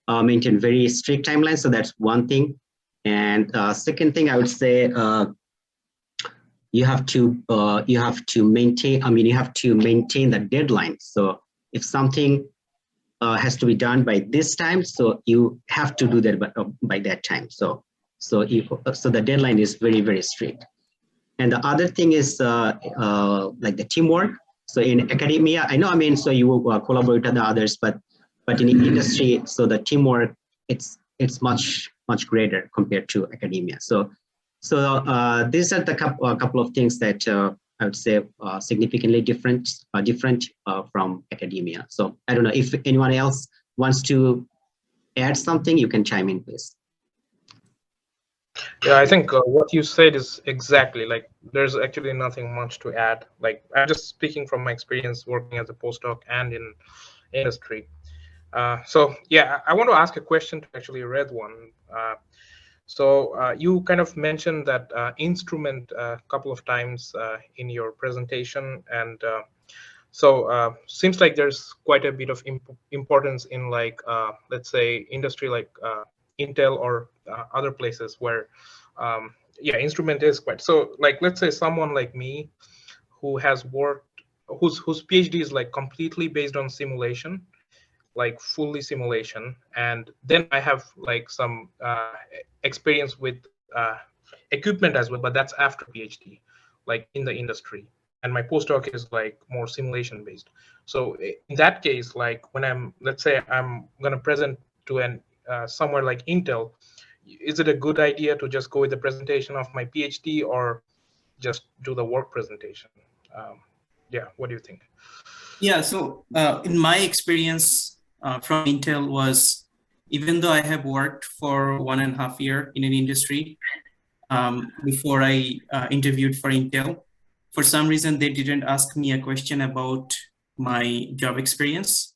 maintain very strict timelines. So that's one thing. And second thing, I would say, you have to maintain the deadline. So if something has to be done by this time, so you have to do that by that time. So the deadline is very, very strict. And the other thing is like the teamwork. So in academia, I know, I mean, so you will collaborate with the others, but in industry, so the teamwork, it's much greater compared to academia. So these are the couple of things that I would say significantly different from academia. So I don't know if anyone else wants to add something, you can chime in, please. Yeah, I think what you said is exactly, like, there's actually nothing much to add. Like, I'm just speaking from my experience working as a postdoc and in industry. So yeah, I want to ask a question to actually Radowan. So you kind of mentioned that instrument a couple of times in your presentation, and so seems like there's quite a bit of importance in, like, let's say industry like Intel or other places where yeah, instrument is quite. So like, let's say someone like me who has worked, whose PhD is like completely based on simulation, like fully simulation, and then I have like some experience with equipment as well, but that's after PhD, like in the industry, and my postdoc is like more simulation based. So in that case, like when let's say I'm going to present to an somewhere like Intel, is it a good idea to just go with the presentation of my PhD or just do the work presentation? Yeah, what do you think? Yeah, so in my experience from Intel was, even though I have worked for 1.5 years in an industry before I interviewed for Intel, for some reason they didn't ask me a question about my job experience.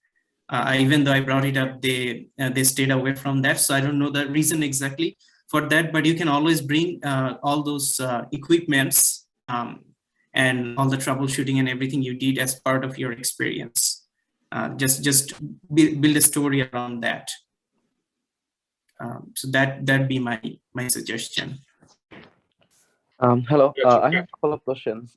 Even though I brought it up, they stayed away from that. So I don't know the reason exactly for that, but you can always bring all those equipments and all the troubleshooting and everything you did as part of your experience. Just build a story around that. So that'd be my suggestion. Hello, I have a couple of questions.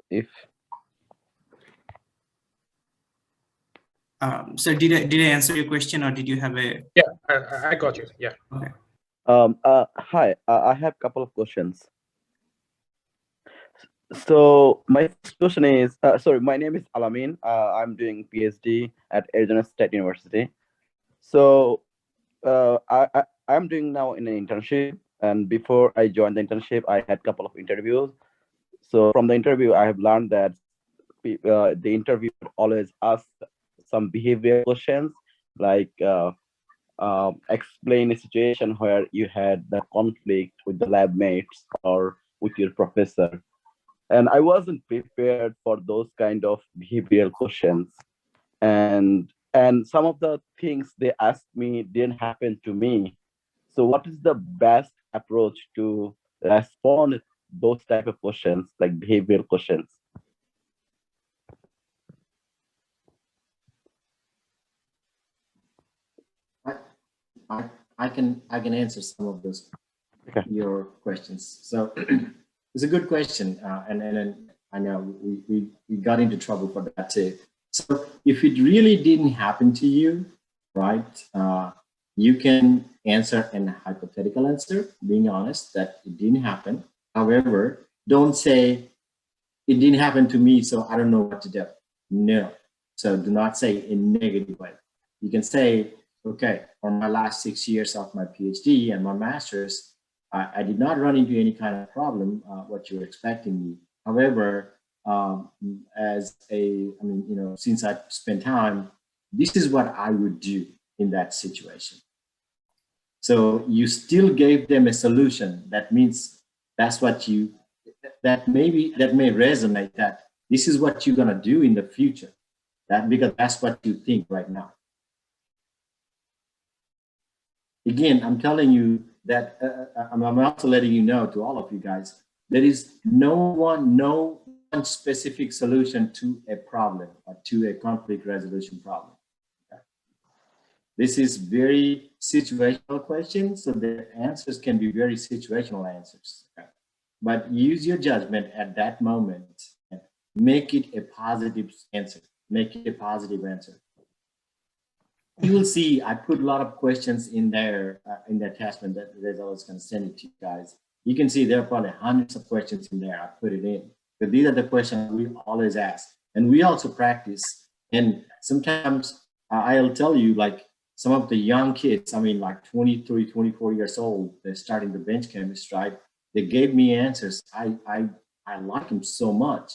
So did I answer your question, or did you have a? Yeah, I got you. Yeah. Okay. Hi, I have a couple of questions. So my first question is, sorry, my name is Alamin. I'm doing PhD at Arizona State University. So I'm doing now in an internship, and before I joined the internship, I had a couple of interviews. So from the interview, I have learned that the interviewer always asks some behavioral questions, like explain a situation where you had the conflict with the lab mates or with your professor. And I wasn't prepared for those kind of behavioral questions. And some of the things they asked me didn't happen to me. So what is the best approach to respond those type of questions, like behavioral questions? I can answer some of those your questions. So it's a good question, and I know we got into trouble for that too. So if it really didn't happen to you, right? You can answer an hypothetical answer, being honest that it didn't happen. However, don't say it didn't happen to me, so I don't know what to do. No. So do not say in negative way. You can say, okay, for my last 6 years of my PhD and my master's, I did not run into any kind of problem, what you're expecting me. However, since I spent time, this is what I would do in that situation. So you still gave them a solution. That means that's what that may resonate, that this is what you're gonna do in the future. Because that's what you think right now. Again, I'm telling you that I'm also letting you know, to all of you guys, there is no one specific solution to a problem or to a conflict resolution problem. Okay. This is very situational question, so the answers can be very situational answers. Okay. But use your judgment at that moment and make it a positive answer. Make it a positive answer. You will see I put a lot of questions in there in the attachment that I was going to send it to you guys. You can see there are probably hundreds of questions in there. I put it in. But these are the questions we always ask. And we also practice. And sometimes I'll tell you, like some of the young kids, I mean like 23, 24 years old, they're starting the bench chemist, right? They gave me answers. I like them so much.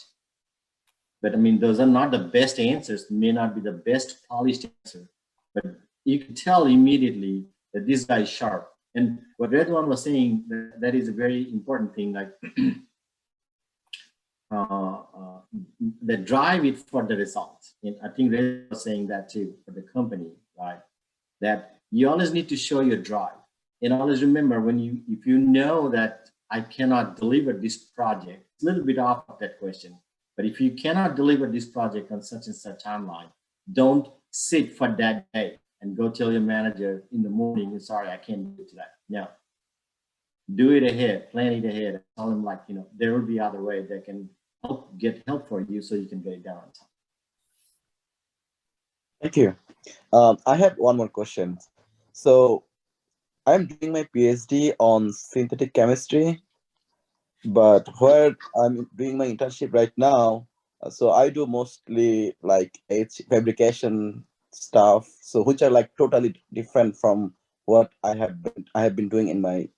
But I mean, those are not the best answers, may not be the best polished answer. But you can tell immediately that this guy is sharp. And what Radowan was saying, that is a very important thing, like the drive it for the results. And I think Radowan was saying that too for the company, right? That you always need to show your drive. And always remember, if you know that I cannot deliver this project, it's a little bit off of that question. But if you cannot deliver this project on such and such timeline, don't sit for that day and go tell your manager in the morning, sorry, I can't do it today. No, do it ahead, plan it ahead. Tell them like, there will be other ways that can get help for you so you can get it done on time. Thank you. I have one more question. So I'm doing my PhD on synthetic chemistry, but where I'm doing my internship right now, so I do mostly like fabrication stuff, so which are like totally different from what I have been doing in my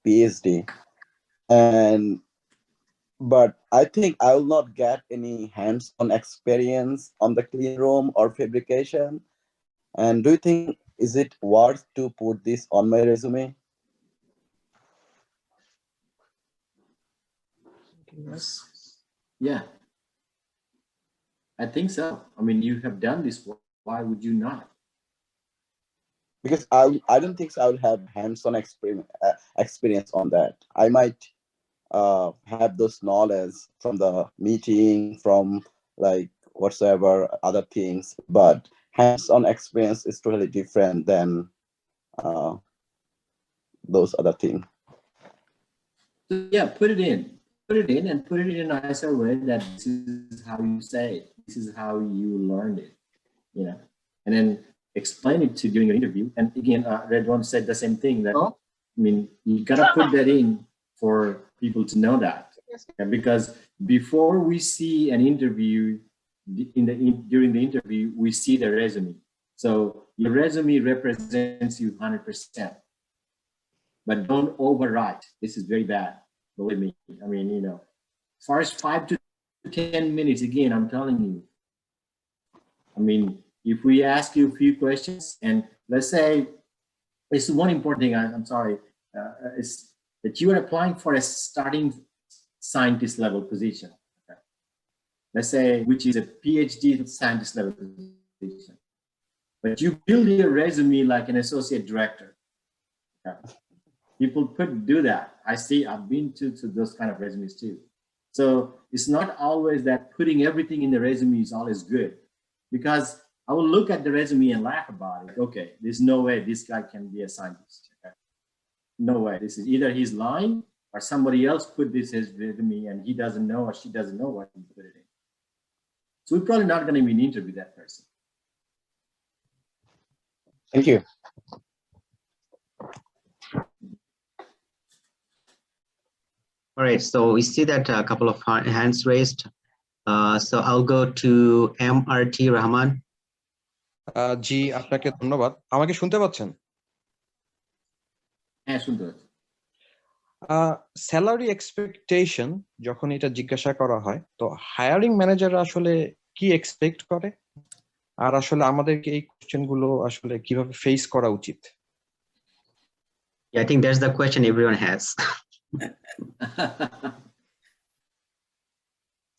PhD. But I think I will not get any hands-on experience on the clean room or fabrication. And do you think, is it worth to put this on my resume? Yeah, I think so. I mean, you have done this work. Why would you not? Because I don't think so I will have hands-on experience on that. I might have those knowledge from the meeting, from like whatsoever other things, but hands-on experience is totally different than those other things. So yeah, put it in and put it in a nicer way that this is how you say it. This is how you learned it, and then explain it during your interview. And again, Radowan said the same thing, that, I mean, you gotta put that in for people to know that. Because before we see an interview, during the interview, we see the resume. So your resume represents you 100%. But don't overwrite. This is very bad, believe me. I mean, first 5 to 10 minutes, again, I'm telling you. I mean, if we ask you a few questions, and let's say, this is one important thing, I'm sorry, is that you are applying for a starting scientist level position. Okay? Let's say, which is a PhD scientist level position. But you build your resume like an associate director. Okay? People do that. I've been to those kind of resumes too. So it's not always that putting everything in the resume is always good, because I will look at the resume and laugh about it. Okay, there's no way this guy can be a scientist. Okay? No way. This is either he's lying or somebody else put this as resume and he doesn't know or she doesn't know what he put it in. So we're probably not going to even interview that person. Thank you. All right, so we see that a couple of hands raised. So I'll go to MRT Rahman. জি আপনাকে ধন্যবাদ। আমাকে শুনতে পাচ্ছেন? হ্যাঁ, শুনতে পাচ্ছি। Salary expectation যখন এটা জিজ্ঞাসা করা হয়, তো হায়ারিং ম্যানেজার আসলে কি এক্সপেক্ট করে, আর আসলে আমাদেরকে এই কোশ্চেন গুলো আসলে কিভাবে ফেস করা উচিত? Yeah, I think that's the question everyone has.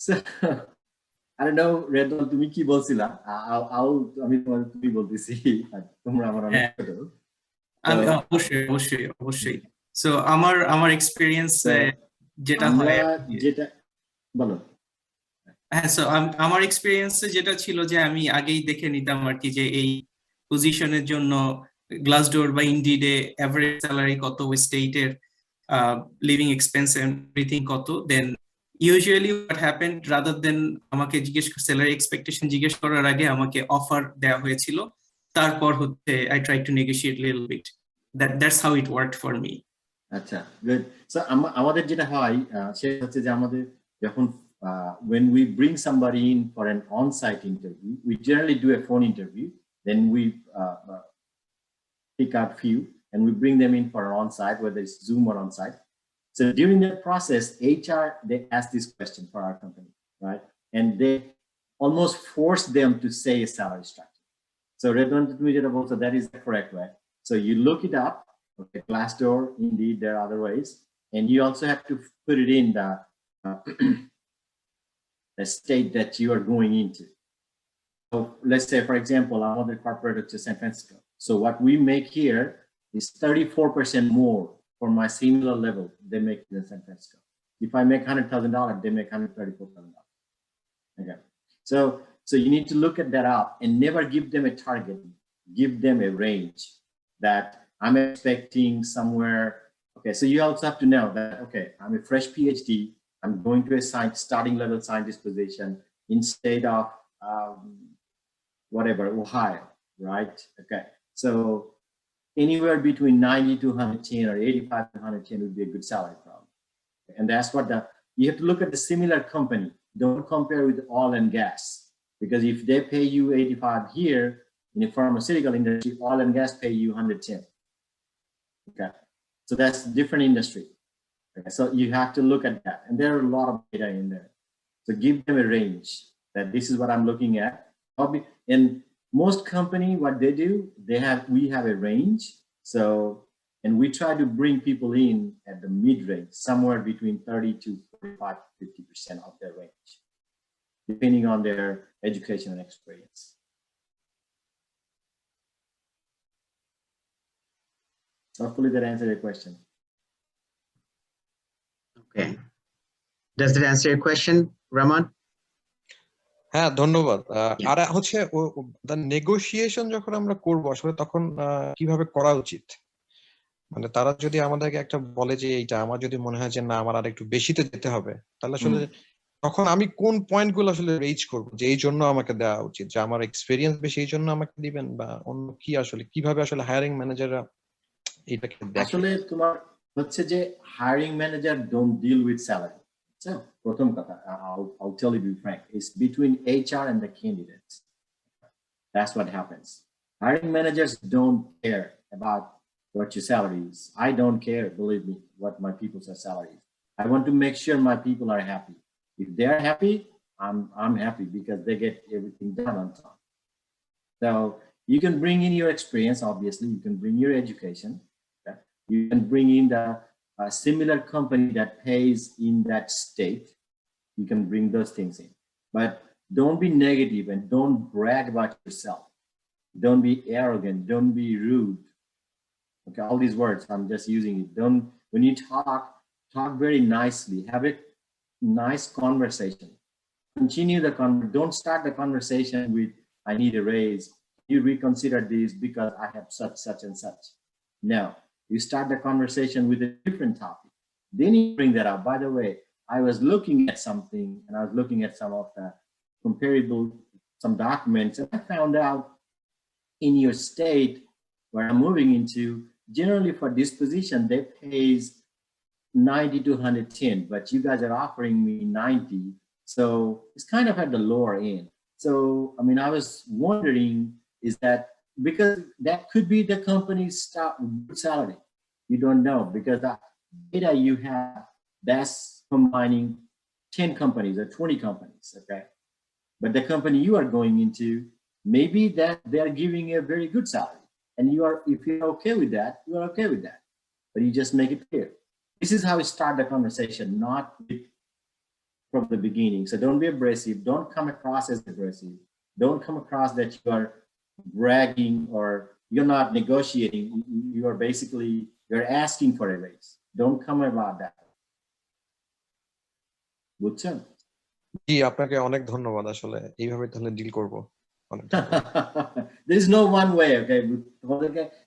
So, I don't know, Redon, তুমি কি বলছিলা? আমি তুমি বলতেছি, তোমরা আমার অনেক ছোট। আমি অবশ্যই। So আমার এক্সপেরিয়েন্স যেটা হয় যেটা বলো। হ্যাঁ, সো আমার এক্সপেরিয়েন্সে যেটা ছিল যে আমি আগেই দেখে নিতাম আর কি যে এই পজিশনের জন্য গ্লাসডোর বা ইনডিডে এভারেজ স্যালারি কত, স্টেটের লিভিং এক্সপেন্স এভরিথিং কত, then usually what happened rather than আমাকে স্যালারি এক্সপেকটেশন জিজ্ঞেস করার আগে আমাকে অফার দেওয়া হয়েছিল, তারপর হচ্ছে I try to negotiate little bit. That's how it worked for me. আচ্ছা, গুড। সো আমাদের যেটা হয় সেটা হচ্ছে যে আমাদের যখন when we bring somebody in for an on-site interview, we generally do a phone interview, then we pick out few and we bring them in for an on-site, whether it's Zoom or on-site. So during that process, HR, they ask this question for our company, right? And they almost force them to say a salary structure. So that is the correct way. So you look it up, okay, Glassdoor, Indeed, there are other ways. And you also have to put it in the state that you are going into. So let's say, for example, I'm on the corporate to San Francisco. So what we make here is 34% more for my similar level they make in San Francisco. If I make $100,000, they make $134,000. Okay. So you need to look at that up and never give them a target. Give them a range that I'm expecting somewhere. Okay, so you also have to know that, okay, I'm a fresh PhD. I'm going to a starting level scientist position instead of whatever, Ohio, right? Okay, so anywhere between 90 to 110 or 85 to 110 would be a good salary problem. And that's what you have to look at the similar company. Don't compare with oil and gas, because if they pay you 85 here in a pharmaceutical industry, oil and gas pay you 110. Okay, so that's different industry. Okay, so you have to look at that, and there are a lot of data in there. So give them a range that this is what I'm looking at. And most company, what they do, we have a range. So, and we try to bring people in at the mid-range, somewhere between 30 to 45, 50% of their range, depending on their education and experience. Hopefully that answered your question. Okay. Does that answer your question, Rahman? হ্যাঁ, ধন্যবাদ। আর হচ্ছে negotiation যখন আমরা করব আসলে তখন কিভাবে করা উচিত? মানে তারা যদি আমাদেরকে একটা বলে যে এইটা আমার যদি মনে হয় যে না আমার আর একটু বেশিতে যেতে হবে, তাহলে আসলে তখন আমি কোন পয়েন্ট গুলো আসলে রিচ করব যে এই জন্য আমাকে দেওয়া উচিত, যে আমার এক্সপেরিয়েন্স বেশি এই জন্য আমাকে দিবেন, বা অন্য কি আসলে কিভাবে আসলে হায়ারিং ম্যানেজাররা এটাকে দেখে? আসলে তোমার হচ্ছে যে hiring manager don't deal with salary. So, প্রথম কথা, I'll tell you to be frank, it's between HR and the candidates. That's what happens. Hiring managers don't care about what your salary is. I don't care, believe me, what my people's salary is. I want to make sure my people are happy. If they're happy, I'm happy because they get everything done on time. So you can bring in your experience, obviously, you can bring your education, okay? You can bring in the similar company that pays in that state. You can bring those things in, but don't be negative and don't brag about yourself. Don't be arrogant, don't be rude. Okay, all these words, I'm just using it. When you talk very nicely, have a nice conversation. Continue the don't start the conversation with I need a raise. You reconsider this because I have such and such. No, you start the conversation with a different topic. Then you bring that up. By the way, I was looking at something and I was looking at some of the some documents, and I found out in your state where I'm moving into, generally for this position, they pays 90 to 110, but you guys are offering me 90. So it's kind of at the lower end. So, I mean, I was wondering, is that because that could be the company's salary? You don't know, because the data you have, that's combining 10 companies or 20 companies, okay? But the company you are going into, maybe that they're giving a very good salary. And you are, if you're okay with that, you are okay with that. But you just make it clear. This is how we start the conversation, not from the beginning. So don't be abrasive. Don't come across as aggressive. Don't come across that you are bragging or you're not negotiating. You are basically, you're asking for a raise. Don't come about that. বুঝছেন? জি, আপনাকে অনেক ধন্যবাদ। আসলে এইভাবে তাহলে deal করব। There is no one way, okay?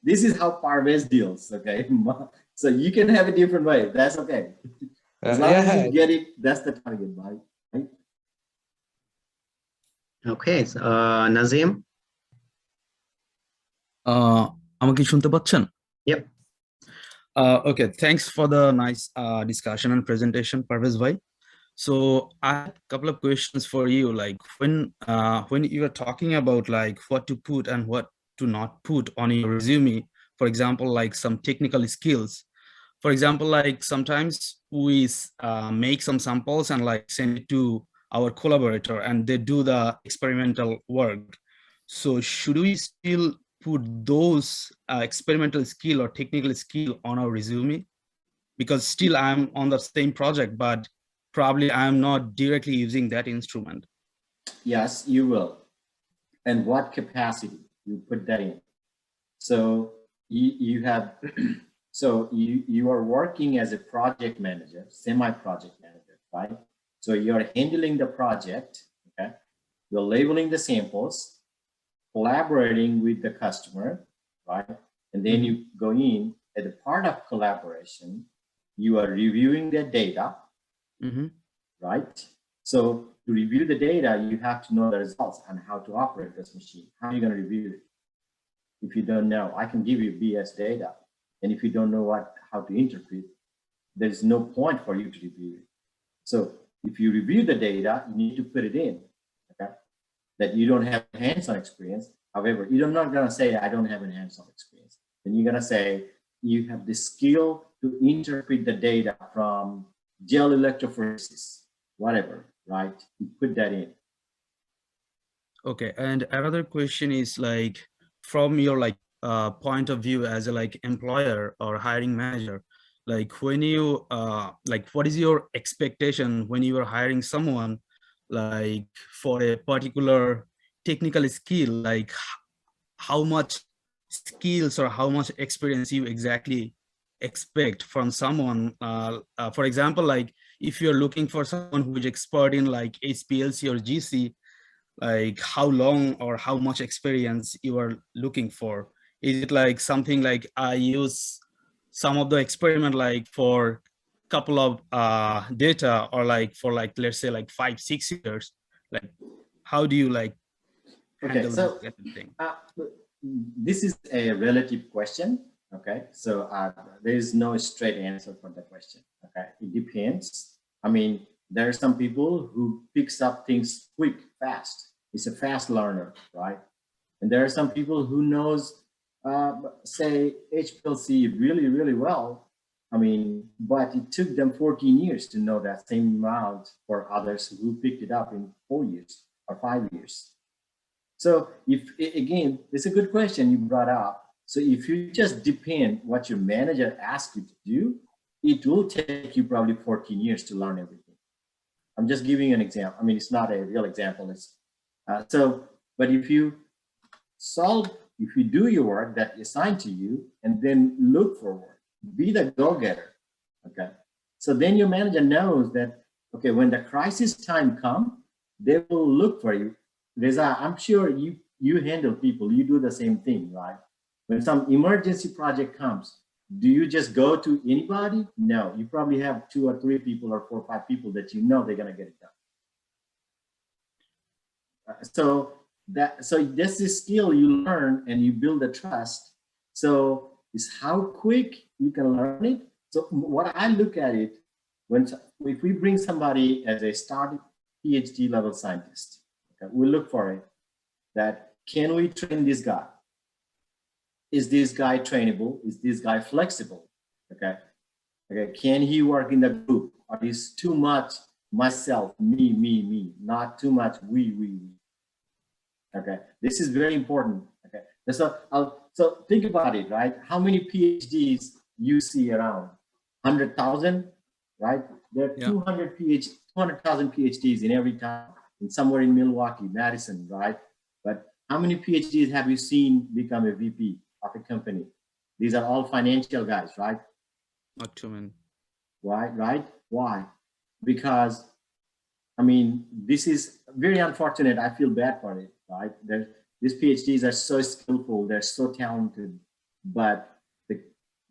This is how Parvez deals, okay? So you can have a different way. That's okay. As long as you get it, that's the target, right? Okay, Nazim. আমাকে শুনতে পাচ্ছেন? Yep. Okay, thanks for the nice discussion and presentation, Parvez bhai. So I have a couple of questions for you. Like when you are talking about like what to put and what to not put on your resume, for example, like some technical skills. For example, like sometimes we make some samples and like send it to our collaborator and they do the experimental work. So should we still put those experimental skill or technical skill on our resume? Because still I'm on the same project, but probably I'm not directly using that instrument. Yes, you will. And what capacity you put that in? So you have, so you are working as a project manager, semi-project manager, right? So you're handling the project, okay? You're labeling the samples, collaborating with the customer, right? And then you go in as a part of collaboration, you are reviewing the data, right? So to review the data, you have to know the results and how to operate this machine. How are you going to review it? If you don't know, I can give you BS data. And if you don't know how to interpret, there's no point for you to review it. So if you review the data, you need to put it in, okay? That you don't have hands-on experience. However, you're not going to say, I don't have a hands-on experience. Then you're going to say, you have the skill to interpret the data from gel electrophoresis, whatever, right? You put that in. Okay, and another question is like, from your like point of view as a like employer or hiring manager, like when you like what is your expectation when you are hiring someone like for a particular technical skill, like how much skills or how much experience you exactly expect from someone? For example, like if you're looking for someone who is expert in like HPLC or GC, like how long or how much experience you are looking for? Is it like something like I use some of the experiment like for couple of data, or like for like let's say like 5-6 years? Like how do you like handle Okay, so that thing? this is a relative question, okay? So there is no straight answer for the question, okay? It depends. I mean, there are some people who picks up things quick, fast. It's a fast learner, right? And there are some people who knows, say, HPLC really, really well. I mean, but it took them 14 years to know that same amount for others who picked it up in 4 years or 5 years. So if, again, it's a good question you brought up. So if you just depend what your manager asks you to do, it will take you probably 14 years to learn everything. I'm just giving you an example. I mean, it's not a real example. It's but if you do your work that's assigned to you and then look for work, be the go-getter, okay? So then your manager knows that, okay, when the crisis time comes, they will look for you. Reza, I'm sure you you handle people, you do the same thing, right? When some emergency project comes, do you just go to anybody? No, you probably have 2 or 3 people or 4 or 5 people that you know they're gonna get it done. So this is skill you learn and you build the trust. So it's how quick you can learn it. So what I look at it, if we bring somebody as a starting PhD level scientist, okay, we look for it, that can we train this guy? Is this guy trainable? Is this guy flexible? Okay. Can he work in the group? Or is too much myself, me, not too much we. Okay, this is very important. Okay, so think about it, right? How many PhDs you see around? 100,000, right? There are 200,000 PhDs in every town, in somewhere in Milwaukee, Madison, right? But how many PhDs have you seen become a VP of a company? These are all financial guys, right? Not too many. Why, right? Why? Because, I mean, this is very unfortunate. I feel bad for it, right? These PhDs are so skillful, they're so talented, but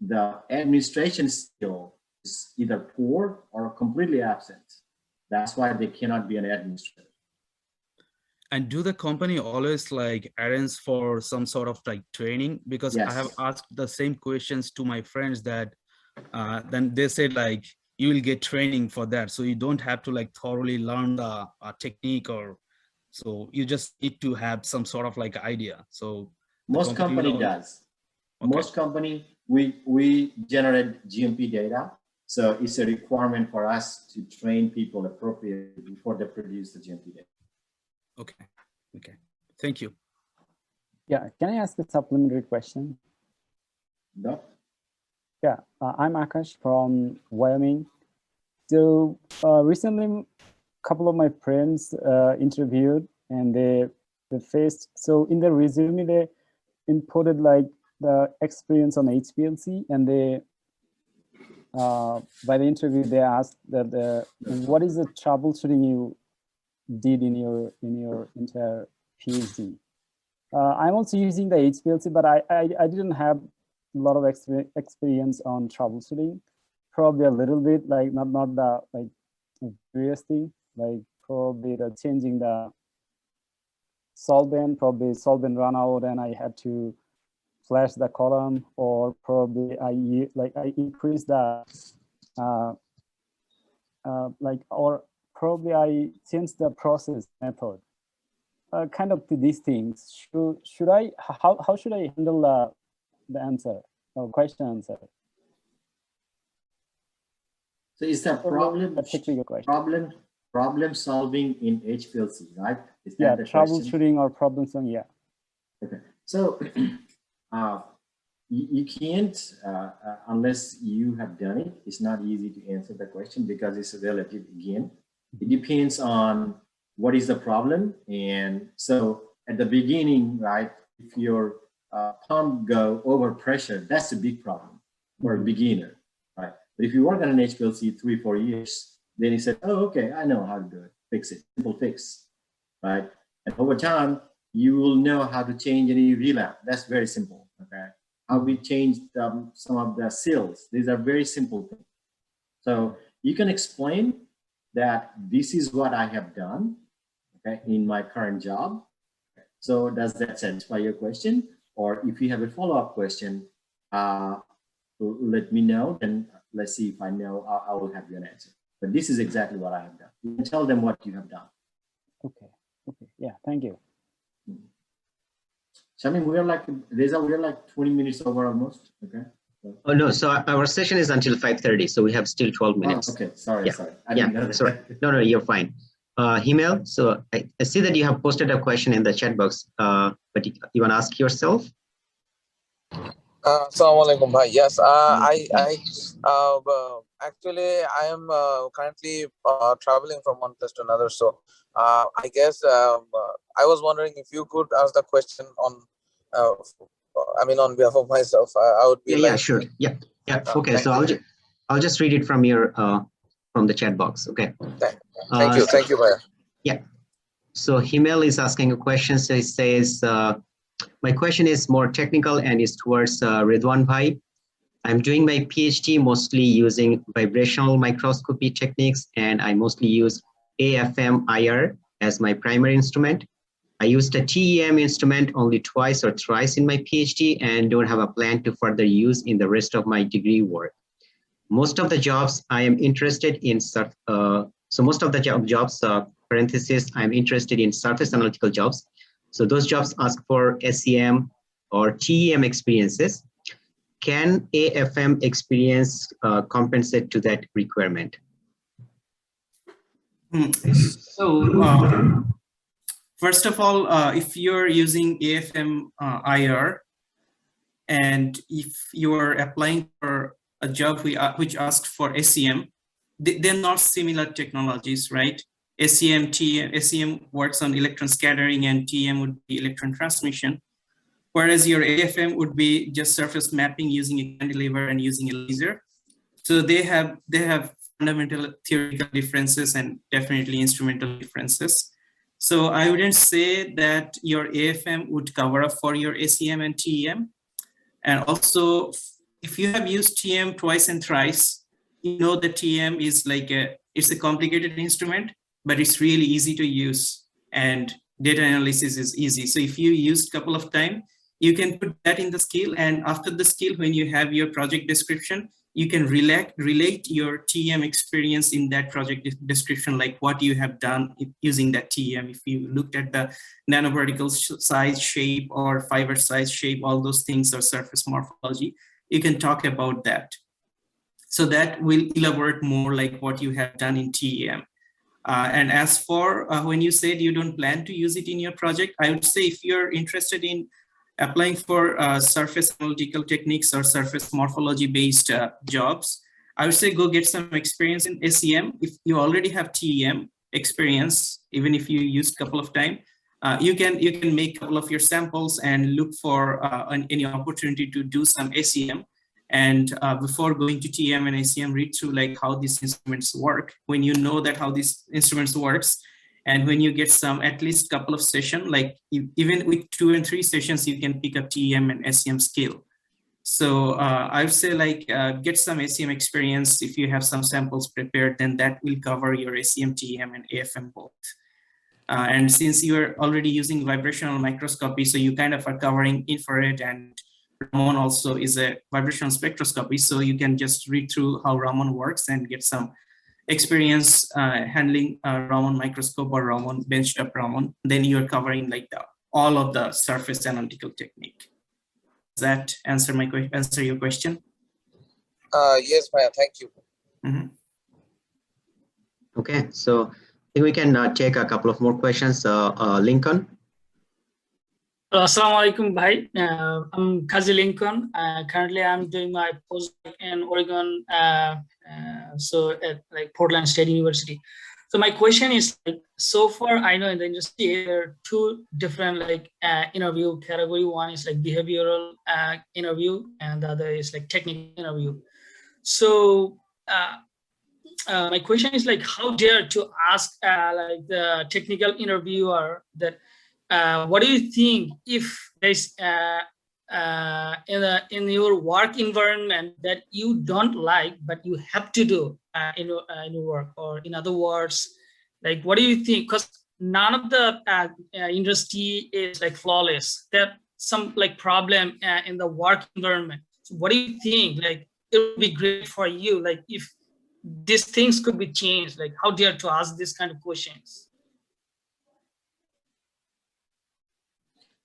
the administration skill is either poor or completely absent. That's why they cannot be an administrator. And do the company always like arrange for some sort of like training? Because Yes. I have asked the same questions to my friends that then they said like you will get training for that, so you don't have to like thoroughly learn the technique, or so you just need to have some sort of like idea. So most company does. Okay. Most company, we generate GMP data, so it's a requirement for us to train people appropriately before they produce the GMP data. Okay, thank you. Yeah, can I ask a supplementary question? No. Yeah, I'm Akash from Wyoming. So recently, a couple of my friends interviewed, and they faced, so in the resume, they inputted like the experience on HPLC, and they, by the interview, they asked that what is the troubleshooting you did in your entire PhD? I'm also using the HPLC, but I didn't have a lot of experience on troubleshooting. Probably a little bit, like not the like various thing, like probably the changing the solvent, probably solvent run out and I had to flash the column, or probably I increase the or probably I changed the process method. Kind of these things. Should I, how should I handle the answer or question answer? So is that problem solving in HPLC, right? Is that the troubleshooting question? or problem solving, yeah. Okay, so you can't, unless you have done it, it's not easy to answer the question because it's relative again. It depends on what is the problem. And so at the beginning, right, if your pump go over pressure, that's a big problem for a beginner, right? But if you work on an HPLC 3-4 years, then you said, oh, okay, I know how to do it, fix it, simple fix, right? And over time, you will know how to change any VLAN. That's very simple, okay? How we change some of the seals. These are very simple things. So you can explain that this is what I have done, okay, in my current job. So does that satisfy your question? Or if you have a follow-up question, let me know, then let's see if I know, I will have you an answer. But this is exactly what I have done. You can tell them what you have done. Okay, yeah, thank you. So I mean, we're like 20 minutes over almost, okay? So. Oh no, so our session is until 5:30, so we have still 12 minutes. Oh, okay, sorry. I didn't know that. Sorry. No, you're fine. Himel, so I see that you have posted a question in the chat box, but you want to ask yourself? Assalamu alaikum, bhai. Yes, actually I am currently traveling from one place to another. So I guess I was wondering if you could ask the question on, I mean, on behalf of myself. I would be yeah, sure. Yeah. Okay, so I'll just read it from your from the chat box. Okay. Thank you, bhai. Yeah. So Himel is asking a question. So he says, my question is more technical and is towards Radowan Bhai. I'm doing my PhD mostly using vibrational microscopy techniques, and I mostly use AFM IR as my primary instrument. I used a TEM instrument only twice or thrice in my PhD and don't have a plan to further use in the rest of my degree work. Most of the jobs I am interested in, most of the jobs, parenthesis, I'm interested in surface analytical jobs. So those jobs ask for SEM or TEM experiences. Can AFM experience compensate to that requirement? So first of all, if you're using AFM IR, and if you're applying for a job which asks for SEM, they're not similar technologies, right? SEM works on electron scattering and TEM would be electron transmission. Whereas your AFM would be just surface mapping using a cantilever and using a laser. So they have fundamental theoretical differences and definitely instrumental differences. So I wouldn't say that your AFM would cover up for your SEM and TEM. And also, if you have used TEM twice and thrice, you know that TEM is like it's a complicated instrument, but it's really easy to use and data analysis is easy. So if you used a couple of times, you can put that in the skill, and after the skill, when you have your project description, you can relate your TEM experience in that project description, like what you have done using that TEM. If you looked at the nanoparticle size, shape, or fiber size, shape, all those things, or surface morphology, you can talk about that. So that will elaborate more like what you have done in TEM. And as for when you said you don't plan to use it in your project, I would say if you're interested in applying for surface analytical techniques or surface morphology based jobs, I would say go get some experience in SEM. If you already have TEM experience, even if you used a couple of times, you can make a couple of your samples and look for any opportunity to do some SEM. And before going to TEM and SEM, read through like how these instruments work. When you know that how these instruments works, and when you get some, at least couple of sessions, like even with 2 and 3 sessions, you can pick up TEM and SEM skill. So I would say like get some SEM experience. If you have some samples prepared, then that will cover your SEM, TEM, and AFM both. And since you're already using vibrational microscopy, so you kind of are covering infrared, and Raman also is a vibrational spectroscopy. So you can just read through how Raman works and get some experience handling Raman microscope or Raman benchtop Raman. Then you're covering like all of the surface analytical technique. Does that answer your question? Yes, Maya, thank you. Mm-hmm. Okay, so I think we can take a couple of more questions. Lincoln. Assalamu alaikum, bhai. I'm Kazi Lincoln. Currently, I'm doing my postdoc in Oregon, so at like Portland State University. So my question is, like, so far I know in the industry there are 2 different like interview category. One is like behavioral interview, and the other is like technical interview. So my question is like, how dare to ask like the technical interviewer that. What do you think if there's in your work environment that you don't like but you have to do in your work, or in other words, like what do you think? Because none of the industry is like flawless. There's some like problem in the work environment. So what do you think? Like it would be great for you, like if these things could be changed. Like how dare to ask this kind of questions?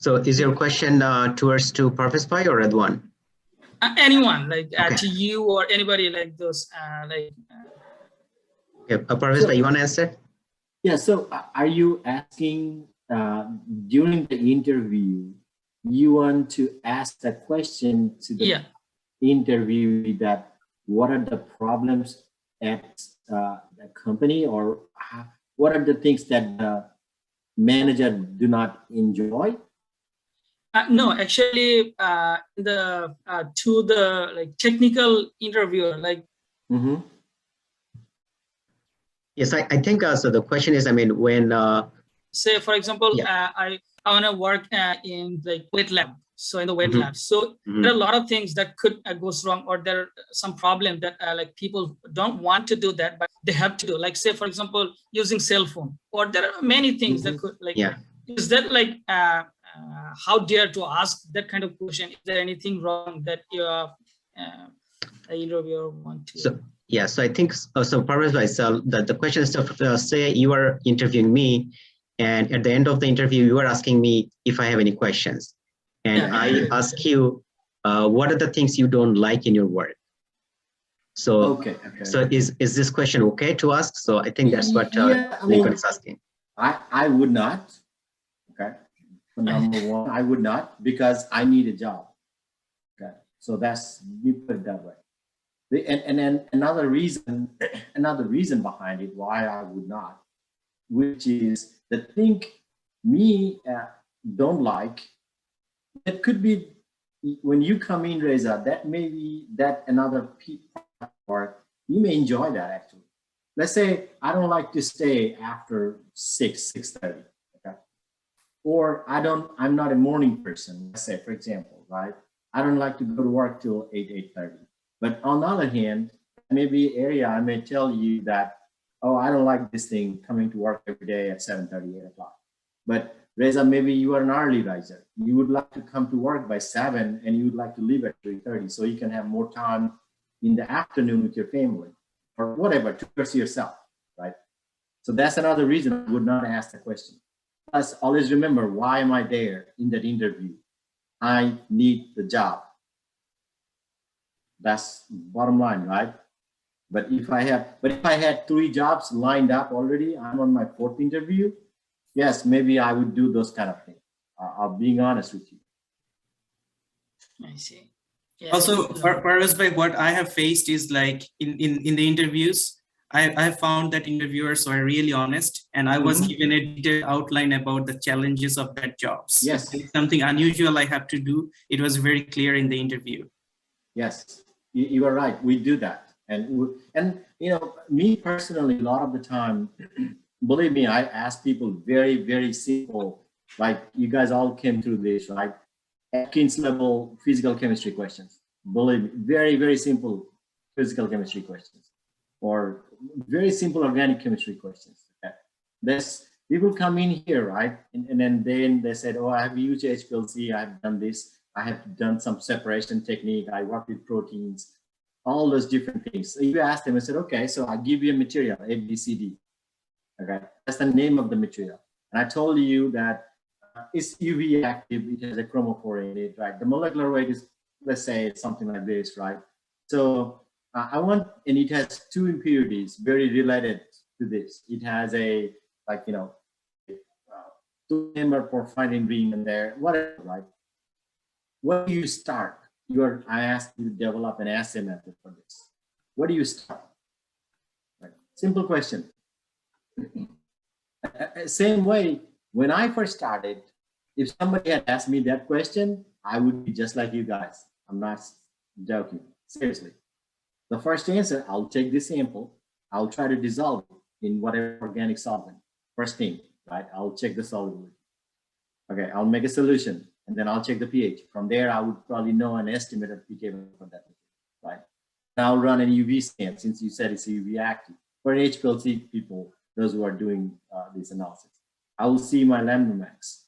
So is your question towards to Parvez Bhai or Radowan? Anyone, like Okay. to you or anybody like those, like. Okay, Parvez Bhai, you want to answer? Yeah, so are you asking during the interview, you want to ask the question to the interviewee that what are the problems at the company, or what are the things that the manager do not enjoy? No, actually, to the like technical interviewer, like. Yes, I think so. The question is, I mean, when say for example, I want to work in like wet lab. So in the wet lab, so there are a lot of things that could goes wrong, or there are some problem that like people don't want to do that, but they have to do. Like say for example, using cell phone, or there are many things that could like. Is that like how dare to ask that kind of question? Is there anything wrong that your interviewer want to? So yeah, so I think so. Parvez, the question is, say you are interviewing me, and at the end of the interview, you are asking me if I have any questions. And I ask you, what are the things you don't like in your work? So, so is this question okay to ask? So I think that's what Lincoln is asking. I would not. Okay. For number one, I would not, because I need a job. Okay. So that's, you put it that way. And then another reason behind it why I would not, which is the thing me don't like. It could be when you come in, Reza, that may be that another part, you may enjoy that actually. Let's say I don't like to stay after 6:30, okay? Or I'm not a morning person, let's say, for example, right? I don't like to go to work till 8:30. But on the other hand, maybe area I may tell you that, oh, I don't like this thing coming to work every day at 7:30, 8 o'clock. But Reza, maybe you are an early riser. You would like to come to work by 7 and you would like to leave at 3:30 so you can have more time in the afternoon with your family or whatever, to pursue yourself, right? So that's another reason I would not ask the question. Plus, always remember, why am I there in that interview? I need the job. That's bottom line, right? But if I had 3 jobs lined up already, I'm on my 4th interview, yes, maybe I would do those kind of things. I'm being honest with you. I see. Yeah, also, Parvez, by what I have faced is like in the interviews, I have found that interviewers are really honest, and I was given a detailed outline about the challenges of that jobs. Yes. If something unusual I have to do, it was very clear in the interview. Yes, you are right. We do that. And you know, me personally, a lot of the time, believe me, I ask people very, very simple, like you guys all came through this, right? Atkins level physical chemistry questions. Believe me, very, very simple physical chemistry questions, or very simple organic chemistry questions. Okay. People come in here, right? And then they said, oh, I have used HPLC, I've done this, I have done some separation technique, I work with proteins, all those different things. So you ask them, I said, okay, so I give you a material, A, B, C, D. Okay, that's the name of the material. And I told you that it's UV active, it has a chromophore in it, right? The molecular weight is, let's say, it's something like this, right? So and it has 2 impurities very related to this. It has a, like, you know, 2-member porphyrin ring in there, whatever, right? When do you start? I asked you to develop an assay method for this. Where do you start? Right. Simple question. Same way, when I first started, if somebody had asked me that question, I would be just like you guys. I'm not joking, seriously. The first answer, I'll take this sample, I'll try to dissolve it in whatever organic solvent. First thing, right? I'll check the solubility. Okay, I'll make a solution, and then I'll check the pH. From there, I would probably know an estimate of pK for that, right? And I'll run an UV scan, since you said it's UV active. For HPLC people, those who are doing this analysis, I will see my lambda max.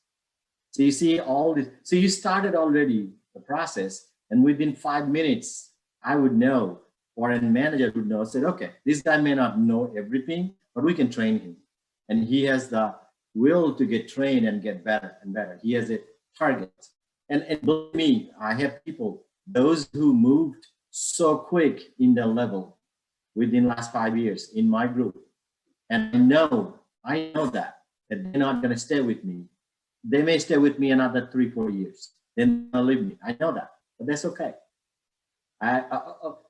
So you see all this. So you started already the process, and within 5 minutes, I would know, or a manager would know, said, okay, this guy may not know everything, but we can train him. And he has the will to get trained and get better and better. He has a target. And believe me, I have people, those who moved so quick in the level within the last 5 years in my group. And I know that they're not going to stay with me. They may stay with me another 3-4 years. Then they'll leave me. I know that, but that's okay. I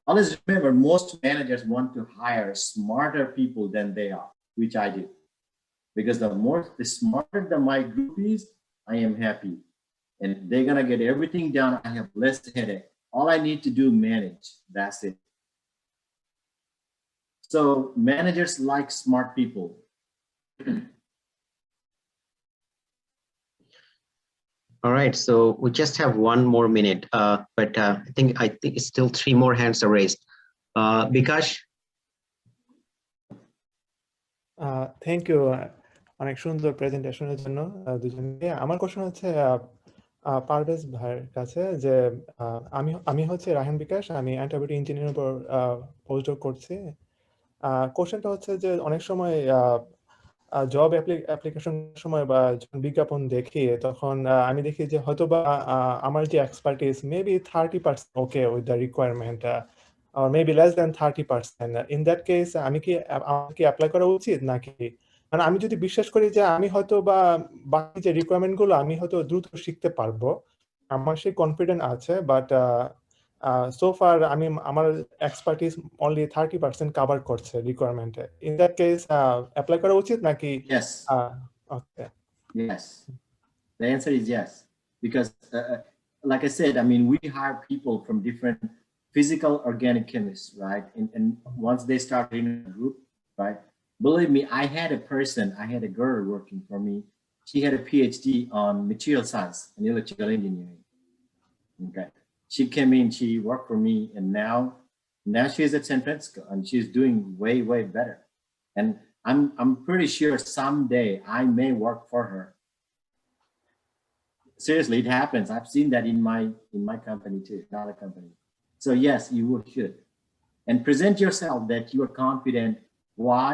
always remember, most managers want to hire smarter people than they are, which I do. Because the smarter my group is, I am happy. And they're going to get everything done. I have less headache. All I need to do, manage. That's it. So managers like smart people. All right, so we just have 1 more minute, but I think it's still 3 more hands are raised. Bikash. Thank you. অনেক সুন্দর প্রেজেন্টেশনের জন্য দুজনকে। আমার question হচ্ছে পারভেজ ভাইয়ের কাছে যে আমি হচ্ছে রায়হান বিকাশ, আমি অ্যান্টিবায়োটিক ইঞ্জিনিয়ারিং উপর পোস্টডক করছি। কোশ্চেনটা হচ্ছে যে অনেক সময় জব অ্যাপ্লিকেশন সময় বা বিজ্ঞাপন দেখি, তখন আমি দেখি যে হয়তো বা আমার যে expertise maybe 30% okay with the requirement, or maybe less than 30%. In that case, আমাকে অ্যাপ্লাই করা উচিত নাকি? মানে আমি যদি বিশ্বাস করি যে আমি হয়তো বা বাকি যে রিকোয়ারমেন্ট গুলো আমি হয়তো দ্রুত শিখতে পারবো, আমার সেই কনফিডেন্ট আছে, বাট সো ফার আমার এক্সপার্টিস অনলি 30% কভার করছে রিকোয়ারমেন্টে। ইন দ্যাট কেস অ্যাপ্লাই করা উচিত নাকি? Yes. Okay. Yes. The answer is yes, because like I said, I mean, we hire people from different physical organic chemists, right? And once they start in a group, right? Believe me, I had a girl working for me. She had a PhD on material science and electrical engineering. Okay. She came in, she worked for me, and now she's at San Francisco and she's doing way, way better. And I'm pretty sure someday I may work for her. Seriously, it happens. I've seen that in my company too, another company. So yes, you should. And present yourself that you are confident. Why?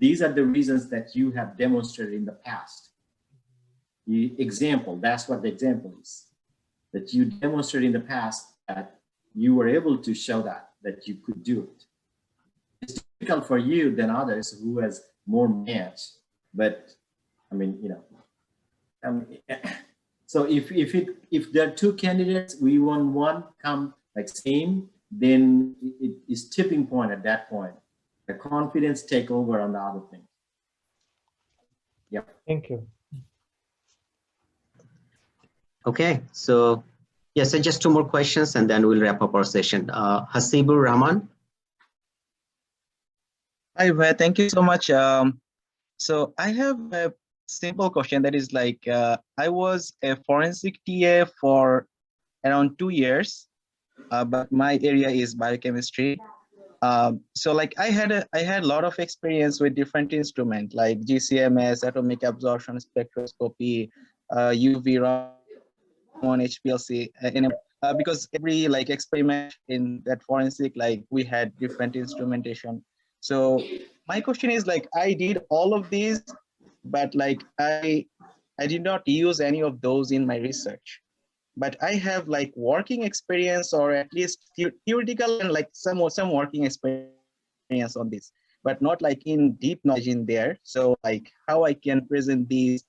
These are the reasons that you have demonstrated in the past. Example, that's what the example is. That you demonstrated in the past that you were able to show that you could do it. It's difficult for you than others who has more match. But I mean, you know, so if there are 2 candidates, we want one come like same, then it is tipping point at that point. The confidence take over on the other thing. Yeah. Thank you. Okay, so yes, so just 2 more questions and then we'll wrap up our session. Hasibur Rahman. Hi, thank you so much. So I have a simple question that is like, I was a forensic TA for around 2 years, but my area is biochemistry. So like I had a lot of experience with different instruments like GCMS, atomic absorption spectroscopy, UV, Raman, HPLC, because every like experiment in that forensic, like we had different instrumentation. So my question is like, I did all of these, but like I did not use any of those in my research. But I have like working experience, or at least theoretical and like some working experience on this, but not like in deep knowledge in there. So like how I can present these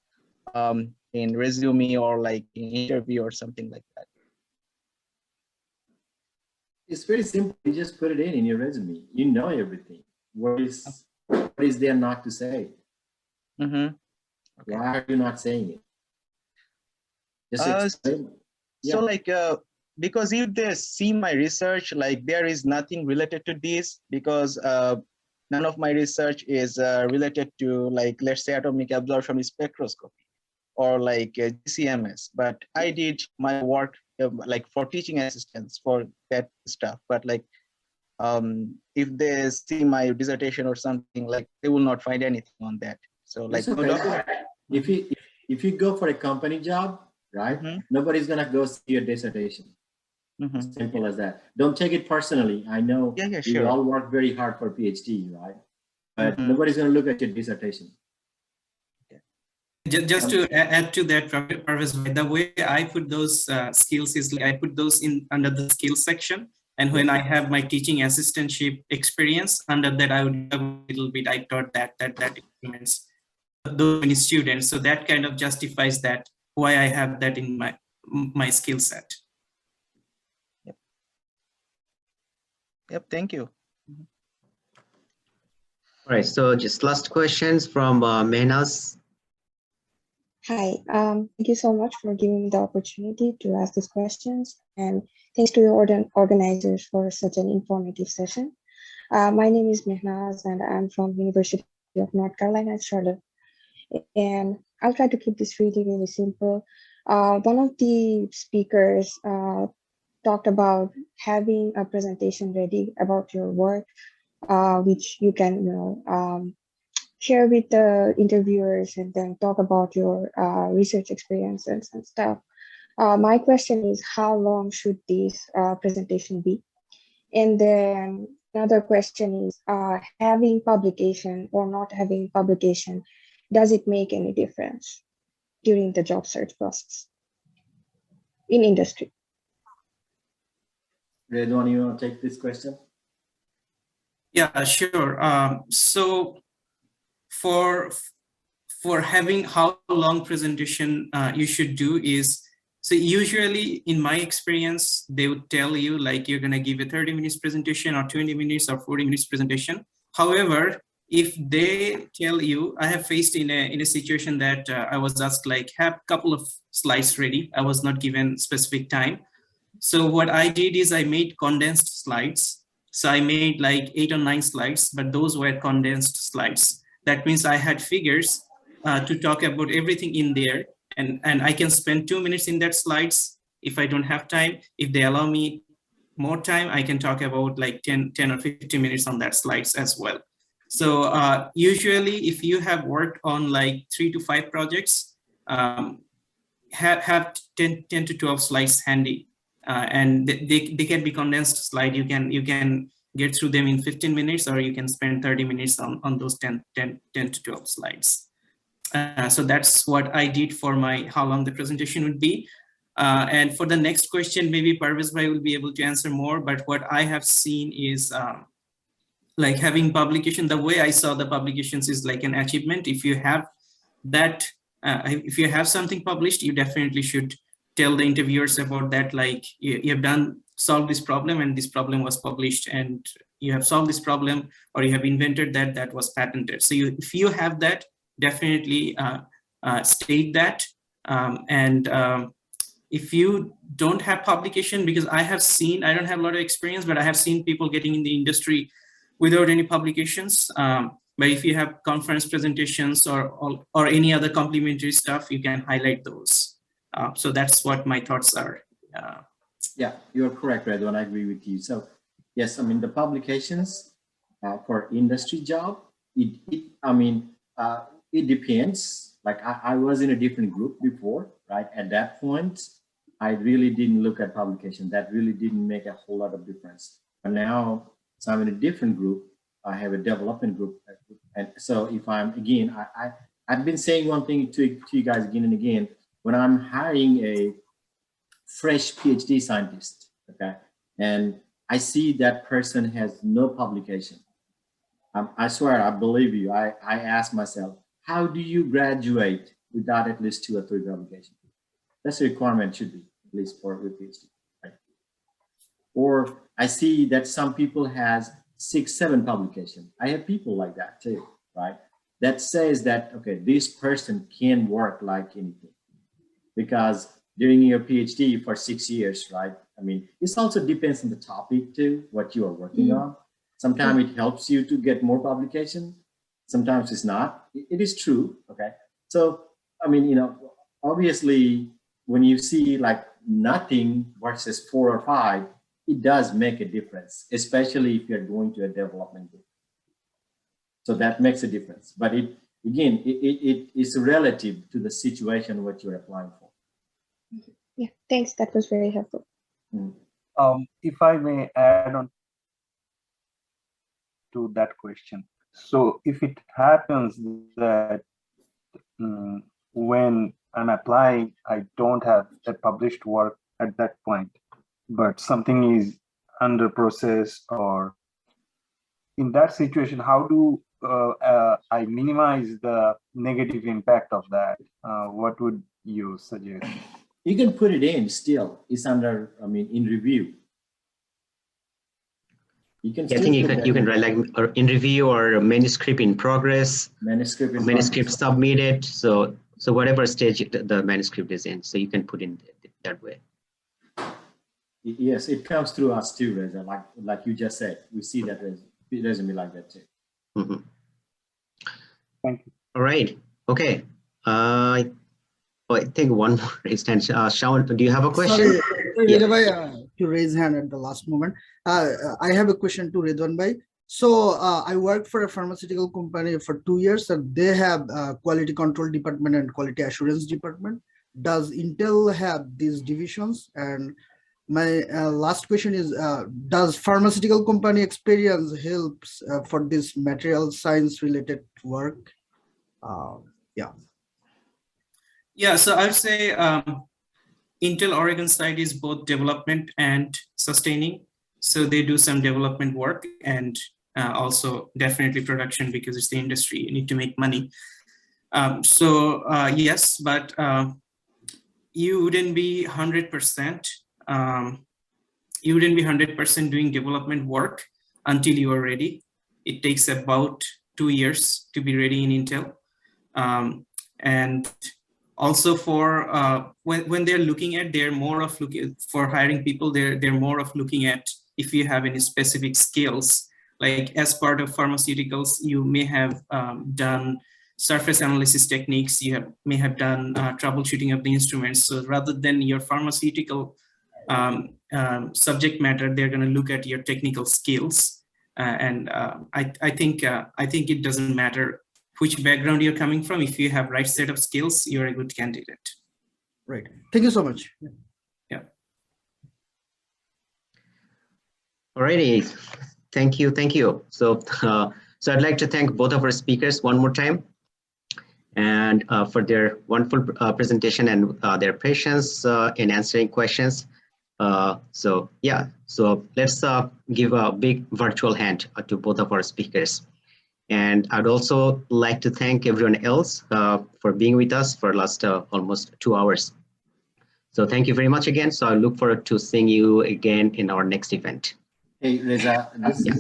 in resume or like in interview or something like that. It's very simple. You just put it in your resume. You know everything. What is there not to say? Mm-hmm. Okay. Why are you not saying it? Just explain. So like because if they see my research, like there is nothing related to this, because none of my research is related to like, let's say, atomic absorption spectroscopy or like GCMS, but I did my work like for teaching assistants for that stuff. But like if they see my dissertation or something, like they will not find anything on that. So like okay. If you go for a company job, right? Mm-hmm. Nobody's gonna go see your dissertation. Mm-hmm. Simple as that. Don't take it personally. I know you all work very hard for PhD, right? But nobody's gonna look at your dissertation. Just to add to that, Parvez, the way I put those skills is like I put those in under the skills section, and when I have my teaching assistantship experience under that, I would have a little bit. I taught that experiments those many students, so that kind of justifies that why I have that in my skill set. Yep. Thank you. All right. So just last questions from Mehnaz. Hi. Thank you so much for giving me the opportunity to ask these questions, and thanks to the organizers for such an informative session. My name is Mehnaz, and I'm from University of North Carolina at Charlotte. And I'll try to keep this really, really simple. One of the speakers talked about having a presentation ready about your work, which you can, share with the interviewers and then talk about your research experiences and stuff. My question is, how long should this presentation be? And then another question is, having publication or not having publication, does it make any difference during the job search process in industry? Radowan, you want to take this question? Yeah, sure. So for having how long presentation you should do is, so usually in my experience, they would tell you like you're gonna give a 30 minutes presentation or 20 minutes or 40 minutes presentation. However, if they tell you, I have faced in a situation that I was asked like have a couple of slides ready. I was not given specific time. So what I did is I made condensed slides. So I made like 8 or 9 slides, but those were condensed slides. That means I had figures to talk about everything in there. And I can spend 2 minutes in that slides if I don't have time. If they allow me more time, I can talk about like 10 or 15 minutes on that slides as well. So usually if you have worked on like 3 to 5 projects, have 10 to 12 slides handy. And they can be condensed slide. You can get through them in 15 minutes, or you can spend 30 minutes on those 10 to 12 slides. So that's what I did for my how long the presentation would be. And for the next question, maybe Parvez bhai will be able to answer more, but what I have seen is like having publication, the way I saw the publications is like an achievement. If you have that, if you have something published, you definitely should tell the interviewers about that, like you have solved this problem and this problem was published, and you have solved this problem, or you have invented that was patented. So if you have that, definitely state that. If you don't have publication, because I don't have a lot of experience, but I have seen people getting in the industry without any publications. But if you have conference presentations or any other complementary stuff, you can highlight those. So that's what my thoughts are. Yeah, you're correct, Radowan. I agree with you. So yes, I mean the publications for industry job, it depends. Like I was in a different group before, right? At that point, I really didn't look at publication. That really didn't make a whole lot of difference. But now, so I'm in a different group. I have a development group. And so if I'm, again, I've been saying one thing to you guys again and again, when I'm hiring a fresh PhD scientist, okay, and I see that person has no publication, I swear, I believe you. I ask myself, how do you graduate without at least 2 or 3 publications? That's a requirement, should be, at least for a PhD, right? Or I see that some people has 6, 7 publications. I have people like that too, right? That says that, okay, this person can work like anything. Because during your PhD for 6 years, right? I mean, this also depends on the topic too, what you are working on. Sometimes it helps you to get more publication. Sometimes it's not. It is true, okay? So, I mean, obviously, when you see like nothing versus 4 or 5, it does make a difference, especially if you're going to a development group. So that makes a difference. But it is relative to the situation what you're applying for. Yeah, thanks. That was very helpful. If I may add on to that question. So if it happens that when I'm applying, I don't have a published work at that point, but something is under process, or in that situation, how do I minimize the negative impact of that? What would you suggest? You can put it in still. It's under, in review. You can. I think you can write like in review or manuscript in progress. Manuscript submitted. So whatever stage the manuscript is in, so you can put in that way. Yes, it comes through us too, Reza. Like you just said, we see that resume like that too. Mm-hmm. Thank you. All right. Okay. Oh, I think one more instance. Shaun, do you have a question? Sorry, Yeah. to raise hand at the last moment. I have a question to Redwan Bhai. So I worked for a pharmaceutical company for 2 years, and they have quality control department and quality assurance department. Does Intel have these divisions? And my last question is, does pharmaceutical company experience helps for this material science related work? Yeah. Yeah, so I'd say Intel Oregon side is both development and sustaining. So they do some development work and also definitely production, because it's the industry, you need to make money. Yes, but you wouldn't be 100%. You wouldn't be 100% doing development work until you are ready. It takes about 2 years to be ready in Intel. And also for when they're looking at, they're more of looking for hiring people, they're more of looking at if you have any specific skills. Like as part of pharmaceuticals, you may have done surface analysis techniques, may have done troubleshooting of the instruments. So rather than your pharmaceutical subject matter, they're going to look at your technical skills. I think it doesn't matter which background you're coming from. If you have right set of skills, you're a good candidate. Right. Thank you so much. Yeah. Alrighty. Thank you. Thank you. So I'd like to thank both of our speakers one more time, and for their wonderful presentation and their patience in answering questions. So let's give a big virtual hand to both of our speakers. And I'd also like to thank everyone else for being with us for the last almost 2 hours. So thank you very much again. So I look forward to seeing you again in our next event. Hey, Reza,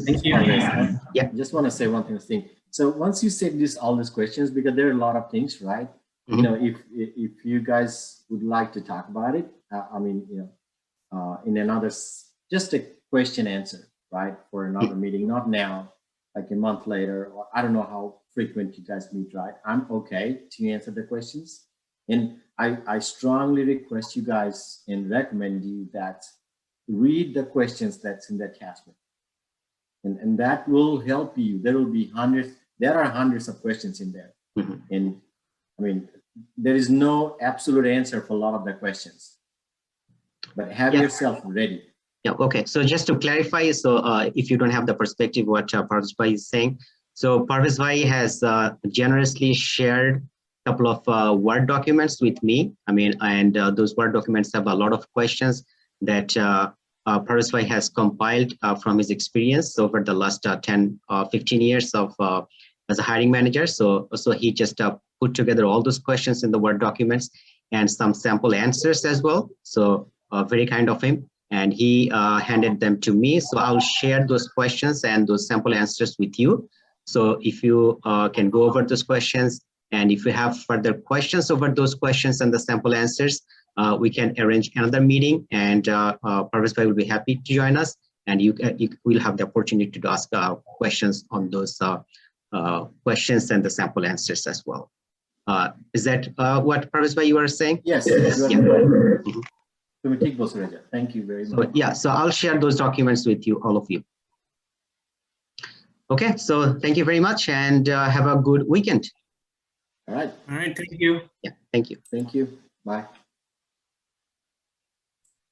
thank you. Yeah, just want to say one thing. So once you said all these questions, because there are a lot of things, right? Mm-hmm. You know, if you guys would like to talk about it, I mean, you know, in another, just a question answer, right? For another meeting, not now, like a month later, or I don't know how frequent you guys meet, right? I'm okay to answer the questions. And I strongly request you guys and recommend you that read the questions that's in the attachment. And that will help you. There are hundreds of questions in there. Mm-hmm. And I mean, there is no absolute answer for a lot of the questions, but have yourself ready. Yeah, okay. So just to clarify, so if you don't have the perspective what Parvez Bhai is saying, so Parvez Bhai has generously shared a couple of Word documents with me. I mean, and those Word documents have a lot of questions that Parvez Bhai has compiled from his experience over the last 15 years of as a hiring manager. So he just put together all those questions in the Word documents and some sample answers as well. So very kind of him. And he handed them to me. So I'll share those questions and those sample answers with you. So if you can go over those questions, and if you have further questions over those questions and the sample answers, we can arrange another meeting, and Parvez Bhai will be happy to join us, and you will have the opportunity to ask questions on those questions and the sample answers as well. Is that what Parvez Bhai you are saying? Yes. Thank you very much. So, yeah, so I'll share those documents with you, all of you. Okay, so thank you very much, and have a good weekend. All right. All right, thank you. Yeah, thank you. Thank you. Bye.